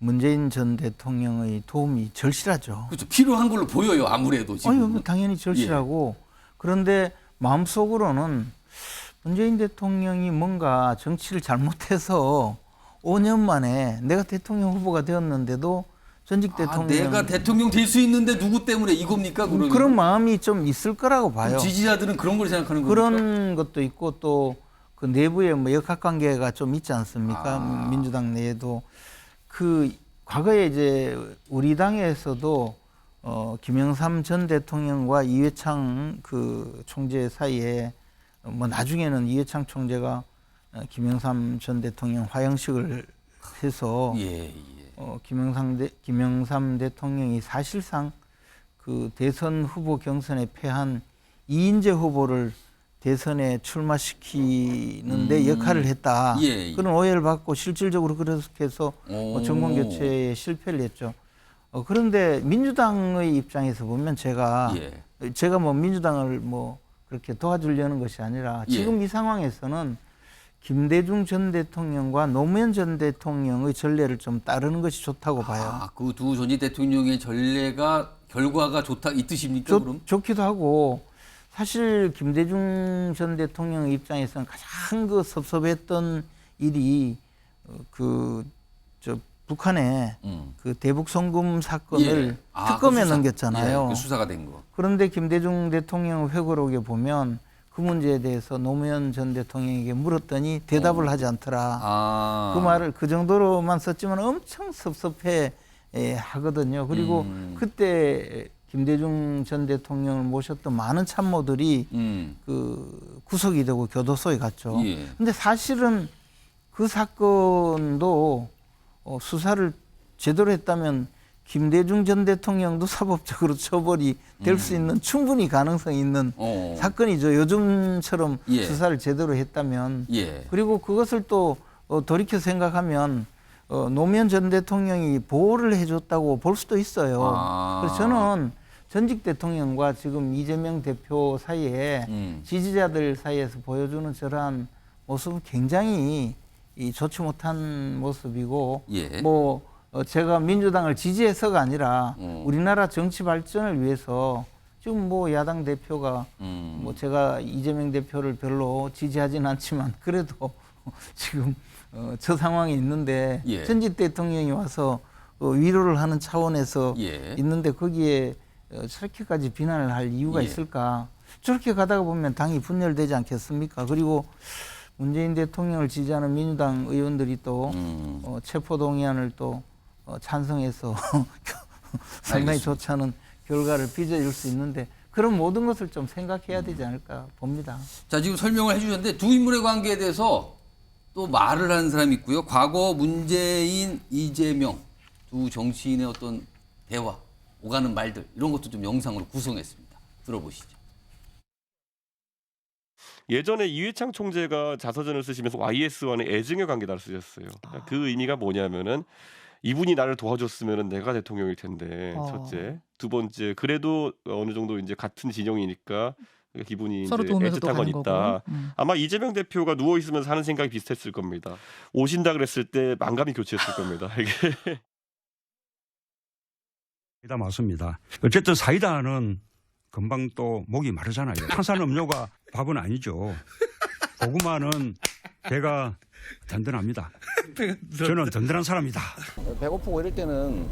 문재인 전 대통령의 도움이 절실하죠. 그렇죠. 필요한 걸로 보여요. 아무래도 지금. 당연히 절실하고 그런데 마음속으로는 문재인 대통령이 뭔가 정치를 잘못해서 5년 만에 내가 대통령 후보가 되었는데도 전직 대통령 내가 대통령 될 수 있는데 누구 때문에 이겁니까? 그러면? 그런 마음이 좀 있을 거라고 봐요. 지지자들은 그런 걸 생각하는 겁니까? 그런 것도 있고 또 그 내부에 뭐 역학관계가 좀 있지 않습니까? 민주당 내에도 그 과거에 이제 우리 당에서도 김영삼 전 대통령과 이회창 그 총재 사이에 뭐 나중에는 이회창 총재가 김영삼 전 대통령 화형식을 해서 김영삼 대통령이 사실상 그 대선 후보 경선에 패한 이인재 후보를 대선에 출마시키는데 역할을 했다. 그런 오해를 받고 실질적으로 그렇게 해서 정권 교체에 실패를 했죠. 그런데 민주당의 입장에서 보면 제가 뭐 민주당을 뭐 그렇게 도와주려는 것이 아니라 지금 이 상황에서는 김대중 전 대통령과 노무현 전 대통령의 전례를 좀 따르는 것이 좋다고 봐요. 그 두 전직 대통령의 전례가 결과가 좋다 이 뜻입니까? 그럼? 좋기도 하고 사실 김대중 전 대통령 입장에서는 가장 섭섭했던 일이 북한의 그 대북 송금 사건을 특검에 넘겼잖아요. 그 수사가 된 거. 그런데 김대중 대통령 회고록에 보면 그 문제에 대해서 노무현 전 대통령에게 물었더니 대답을 하지 않더라. 그 말을 그 정도로만 썼지만 엄청 섭섭해 하거든요. 그리고 그때 김대중 전 대통령을 모셨던 많은 참모들이 그 구속이 되고 교도소에 갔죠. 근데 사실은 그 사건도 수사를 제대로 했다면 김대중 전 대통령도 사법적으로 처벌이 될 수 있는 충분히 가능성이 있는 사건이죠. 요즘처럼 수사를 제대로 했다면. 그리고 그것을 또 돌이켜 생각하면 노무현 전 대통령이 보호를 해줬다고 볼 수도 있어요. 그래서 저는 전직 대통령과 지금 이재명 대표 사이에 지지자들 사이에서 보여주는 저러한 모습은 굉장히 좋지 못한 모습이고 제가 민주당을 지지해서가 아니라 우리나라 정치 발전을 위해서 지금 야당 대표가 제가 이재명 대표를 별로 지지하진 않지만 그래도 지금 저 상황에 있는데 전직 대통령이 와서 위로를 하는 차원에서 있는데 거기에 저렇게까지 비난을 할 이유가 있을까? 저렇게 가다가 보면 당이 분열되지 않겠습니까? 그리고 문재인 대통령을 지지하는 민주당 의원들이 또 체포동의안을 또 찬성해서 상당히 좋지 않은 결과를 빚어줄 수 있는데 그런 모든 것을 좀 생각해야 되지 않을까 봅니다. 자, 지금 설명을 해주셨는데 두 인물의 관계에 대해서 또 말을 하는 사람이 있고요. 과거 문재인, 이재명 두 정치인의 어떤 대화, 오가는 말들 이런 것도 좀 영상으로 구성했습니다. 들어보시죠. 예전에 이회창 총재가 자서전을 쓰시면서 YS와는 애증의 관계다를 쓰셨어요. 그 의미가 뭐냐면은 이분이 나를 도와줬으면 내가 대통령일 텐데 첫째, 두 번째 그래도 어느 정도 이제 같은 진영이니까 기분이 이제 애틋한 건 있다. 아마 이재명 대표가 누워 있으면서 하는 생각이 비슷했을 겁니다. 오신다 그랬을 때 만감이 교체했을 겁니다. 이게. 사이다 맞습니다. 어쨌든 사이다는 금방 또 목이 마르잖아요. 탄산음료가 밥은 아니죠. 고구마는 배가 든든합니다. 저는 든든한 사람이다. 배고프고 이럴 때는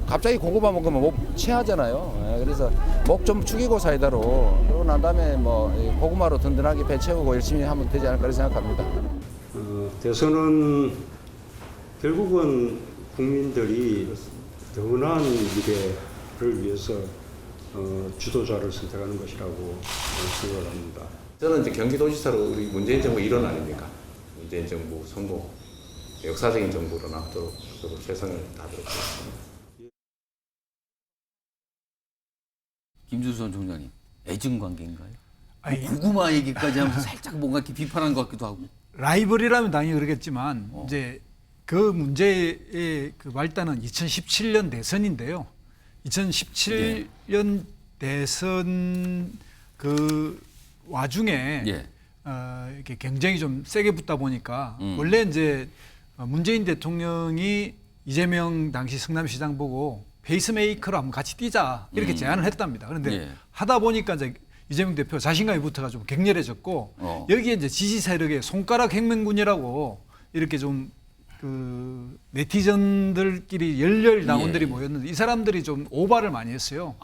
갑자기 고구마 먹으면 목 체하잖아요. 그래서 목 좀 죽이고 사이다로 그러고 난 다음에 고구마로 든든하게 배 채우고 열심히 하면 되지 않을까 생각합니다. 대선은 결국은 국민들이 더 나은 미래를 위해서 주도자를 선택하는 것이라고 생각합니다. 저는 이제 경기도지사로 우리 문재인 정부 일원 아닙니까? 문재인 정부 성공, 역사적인 정부로 나도록 저도 최선을 다하도록 하겠습니다. 김준수 전 총장님, 애증 관계인가요? 고구마 얘기까지 하면서 살짝 뭔가 이렇게 비판한 것 같기도 하고. 라이벌이라면 당연히 그러겠지만 이제 그 문제의 그 말단은 2017년 대선인데요. 2017년 대선 그 와중에 이렇게 경쟁이 좀 세게 붙다 보니까 원래 이제 문재인 대통령이 이재명 당시 성남시장 보고 페이스메이커로 한번 같이 뛰자 이렇게 제안을 했답니다. 그런데 하다 보니까 이제 이재명 대표 자신감이 붙어가지고 격렬해졌고 여기에 이제 지지 세력의 손가락 혁명군이라고 이렇게 좀 그 네티즌들끼리 열렬 당원들이 모였는데 이 사람들이 좀 오바를 많이 했어요.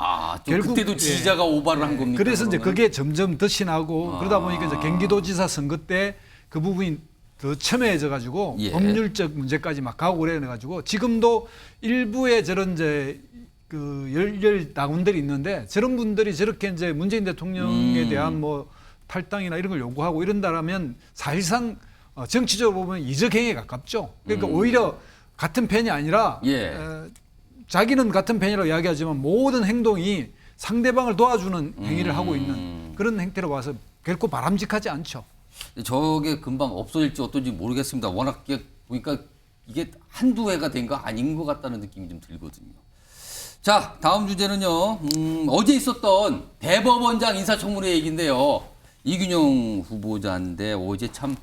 또 그때도 지지자가 오바를 한 겁니까? 그래서 이제 그게 점점 덧이 나고 그러다 보니까 이제 경기도지사 선거 때 그 부분이 더 첨예해져 가지고 법률적 문제까지 막 가고 그래 가지고 지금도 일부의 저런 이제 그 열렬 당원들이 있는데 저런 분들이 저렇게 이제 문재인 대통령에 대한 탈당이나 이런 걸 요구하고 이런다라면 사실상 정치적으로 보면 이적행위에 가깝죠. 그러니까 오히려 같은 편이 아니라 자기는 같은 편이라고 이야기하지만 모든 행동이 상대방을 도와주는 행위를 하고 있는 그런 행태로 봐서 결코 바람직하지 않죠. 저게 금방 없어질지 어떤지 모르겠습니다. 워낙 보니까 이게 한두 해가 된 거 아닌 것 같다는 느낌이 좀 들거든요. 자, 다음 주제는요. 어제 있었던 대법원장 인사청문회 얘기인데요. 이균영 후보자인데 어제 참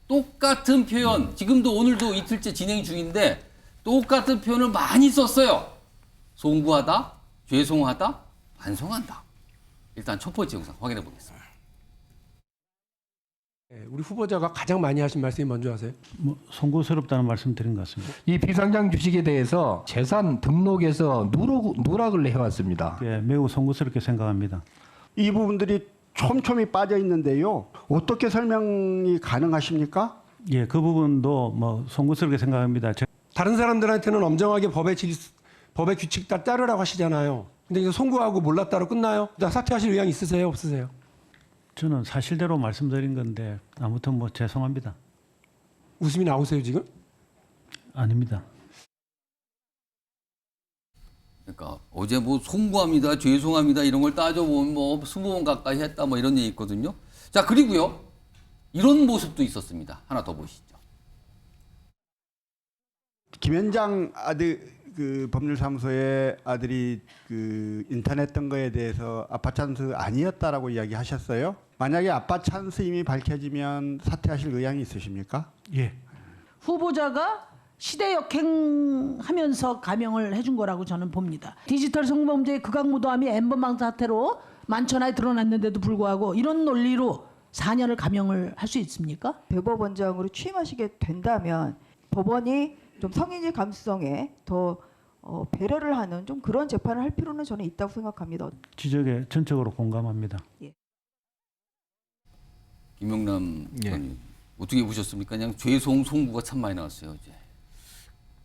똑같은 표현, 지금도 오늘도 이틀째 진행 중인데 똑같은 표현을 많이 썼어요. 송구하다, 죄송하다, 반성한다. 일단 첫 번째 영상 확인해 보겠습니다. 우리 후보자가 가장 많이 하신 말씀이 뭔지 아세요? 송구스럽다는 말씀 드린 것 같습니다. 이 비상장 주식에 대해서 재산 등록에서 누락을 해왔습니다. 예, 매우 송구스럽게 생각합니다. 이 부분들이 촘촘히 빠져 있는데요. 어떻게 설명이 가능하십니까? 예, 그 부분도 송구스럽게 생각합니다. 다른 사람들한테는 엄정하게 법의 규칙 다 따르라고 하시잖아요. 근데 이제 송구하고 몰랐다로 끝나요? 사퇴하실 의향 있으세요? 없으세요? 저는 사실대로 말씀드린 건데 아무튼 죄송합니다. 웃음이 나오세요 지금? 아닙니다. 그러니까 어제 송구합니다, 죄송합니다 이런 걸 따져보면 20번 가까이 했다 이런 얘기 있거든요. 자, 그리고요. 이런 모습도 있었습니다. 하나 더 보시죠. 김현장 아들 법률사무소의 아들이 인터넷 등거에 대해서 아빠 찬스 아니었다라고 이야기하셨어요. 만약에 아빠 찬스임이 밝혀지면 사퇴하실 의향이 있으십니까? 예. 후보자가 시대 역행하면서 감형을 해준 거라고 저는 봅니다. 디지털 성범죄의 극악무도함이 엠번방 사태로 만천하에 드러났는데도 불구하고 이런 논리로 4년을 감형을 할 수 있습니까? 대법원장으로 취임하시게 된다면 법원이 좀 성인지 감수성에 더 배려를 하는 좀 그런 재판을 할 필요는 저는 있다고 생각합니다. 지적에 전적으로 공감합니다. 예. 김영남 의원님 어떻게 보셨습니까? 그냥 죄송 송구가 참 많이 나왔어요 어제.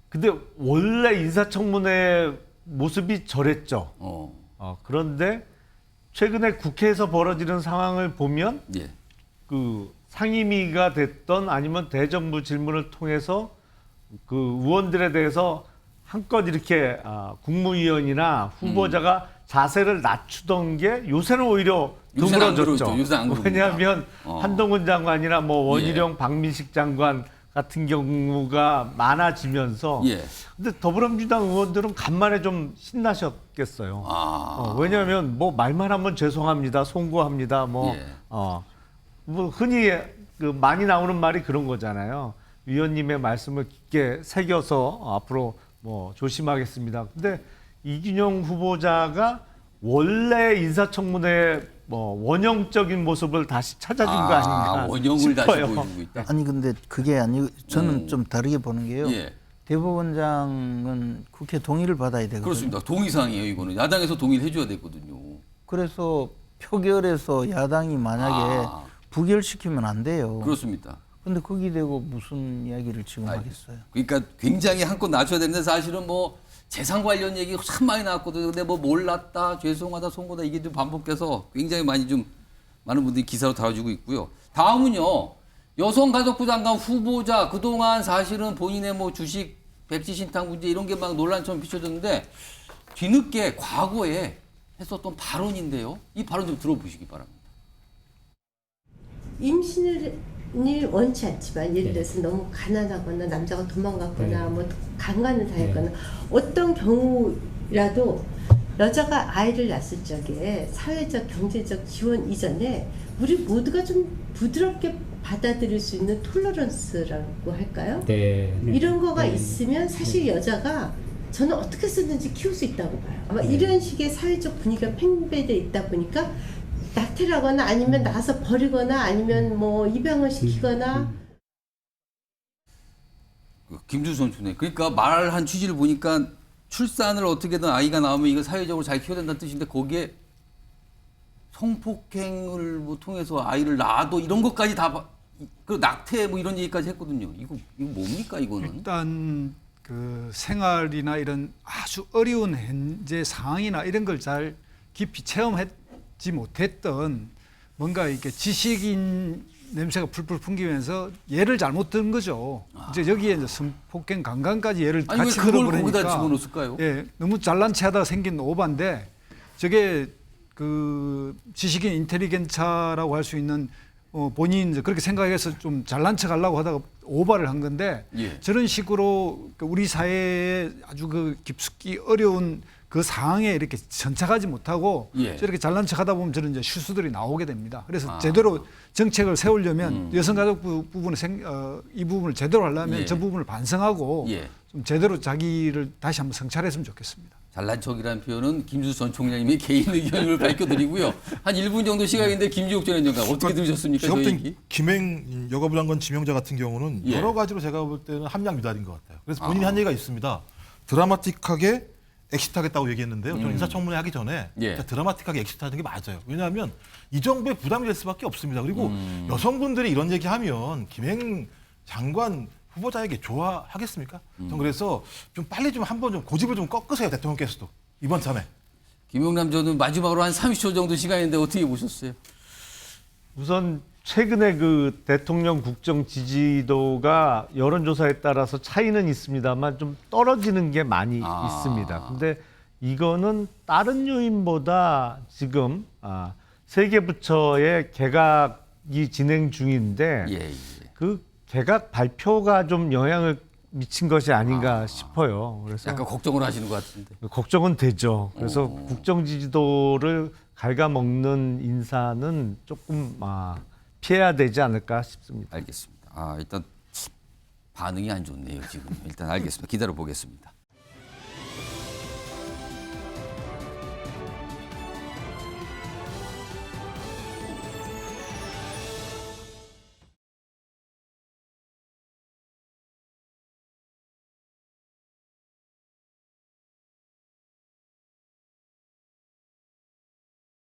근데 원래 인사청문회 모습이 저랬죠. 그런데 최근에 국회에서 벌어지는 상황을 보면 상임위가 됐던 아니면 대정부 질문을 통해서 의원들에 대해서 한껏 이렇게 국무위원이나 후보자가 자세를 낮추던 게 요새는 오히려 드물어졌죠. 왜냐하면 한동훈 장관이나 원희룡, 박민식 장관 같은 경우가 많아지면서 근데 더불어민주당 의원들은 간만에 좀 신나셨겠어요. 왜냐하면 말만 하면 죄송합니다, 송구합니다, 흔히 많이 나오는 말이 그런 거잖아요. 위원님의 말씀을 깊게 새겨서 앞으로 조심하겠습니다. 근데 이균영 후보자가 원래 인사청문회 원형적인 모습을 다시 찾아준 거 아닌가 원형을 싶어요. 다시 보여주고 있다. 아니 근데 그게 아니고 저는 좀 다르게 보는 게요. 대법원장은 국회 동의를 받아야 되거든요. 그렇습니다. 동의사항이에요 이거는. 야당에서 동의를 해줘야 되거든요. 그래서 표결에서 야당이 만약에 부결시키면 안 돼요. 그렇습니다. 근데 거기 대고 무슨 이야기를 지금 하겠어요? 그러니까 굉장히 한껏 낮춰야 되는데 사실은 재산 관련 얘기가 참 많이 나왔거든요. 근데 몰랐다, 죄송하다, 송구다 이게 좀 반복돼서 굉장히 많은 분들이 기사로 다뤄주고 있고요. 다음은요. 여성가족부 장관 후보자 그동안 사실은 본인의 주식, 백지 신탁 문제 이런 게 막 논란처럼 비춰졌는데 뒤늦게 과거에 했었던 발언인데요. 이 발언 좀 들어보시기 바랍니다. 임신을 원치 않지만 예를 들어서 너무 가난하거나 남자가 도망갔거나 강간을 당했거나 어떤 경우라도 여자가 아이를 낳았을 적에 사회적 경제적 지원 이전에 우리 모두가 좀 부드럽게 받아들일 수 있는 톨러런스라고 할까요? 이런 거가 있으면 사실 여자가 저는 어떻게 쓰든지 키울 수 있다고 봐요. 아마 이런 식의 사회적 분위기가 팽배돼 있다 보니까 낙태라거나 아니면 낳아서 버리거나 아니면 입양을 시키거나. 김준선 총리. 그러니까 말한 취지를 보니까 출산을 어떻게든 아이가 나오면 이거 사회적으로 잘 키워야 된다는 뜻인데 거기에 성폭행을 통해서 아이를 낳아도 이런 것까지 다 낙태 이런 얘기까지 했거든요. 이거 뭡니까 이거는? 일단 생활이나 이런 아주 어려운 현재 상황이나 이런 걸 잘 깊이 체험했지 못했던 뭔가 이렇게 지식인 냄새가 풀풀 풍기면서 예를 잘못 든 거죠. 이제 여기에 이제 성폭행 강간까지 예를 같이 들어버리니까. 거기다 집어넣었을까요? 너무 잘난 체하다가 생긴 오바인데 저게 지식인 인텔리겐차라고 할 수 있는 본인 그렇게 생각해서 좀 잘난 척 하려고 하다가 오바를 한 건데 저런 식으로 우리 사회에 아주 깊숙이 어려운 그 상황에 이렇게 전착하지 못하고 저렇게 잘난 척하다 보면 저런 이제 실수들이 나오게 됩니다. 그래서 제대로 정책을 세우려면 여성가족부 부분에 이 부분을 제대로 하려면 저 부분을 반성하고 좀 제대로 자기를 다시 한번 성찰했으면 좋겠습니다. 잘난 척이라는 표현은 김주수 전 총장님의 개인 의견을 밝혀드리고요. 한 1분 정도 시간인데 김지욱 전 행정관 어떻게 들으셨습니까? 제가 저 볼 땐 얘기? 김행 여가부 장관 지명자 같은 경우는 예. 여러 가지로 제가 볼 때는 함량 유달인 것 같아요. 그래서 본인이 한 얘기가 있습니다. 드라마틱하게 엑시트하겠다고 얘기했는데요. 저는 인사청문회 하기 전에 예. 드라마틱하게 엑시트하는 게 맞아요. 왜냐하면 이 정부에 부담이 될 수밖에 없습니다. 그리고 여성분들이 이런 얘기하면 김행 장관 후보자에게 좋아하겠습니까? 전 그래서 좀 빨리 좀 한번 좀 고집을 좀 꺾으세요, 대통령께서도 이번 참에. 김용남 저는 마지막으로 한 30초 정도 시간인데 어떻게 보셨어요? 우선 최근에 그 대통령 국정 지지도가 여론조사에 따라서 차이는 있습니다만 좀 떨어지는 게 많이 있습니다. 근데 이거는 다른 요인보다 지금 세계 부처의 개각이 진행 중인데 그 개각 발표가 좀 영향을 미친 것이 아닌가 싶어요. 그래서 약간 걱정을 하시는 것 같은데. 걱정은 되죠. 그래서 국정 지지도를 갉아먹는 인사는 조금 피해야 되지 않을까 싶습니다. 알겠습니다. 일단 반응이 안 좋네요, 지금. 일단 알겠습니다. 기다려 보겠습니다.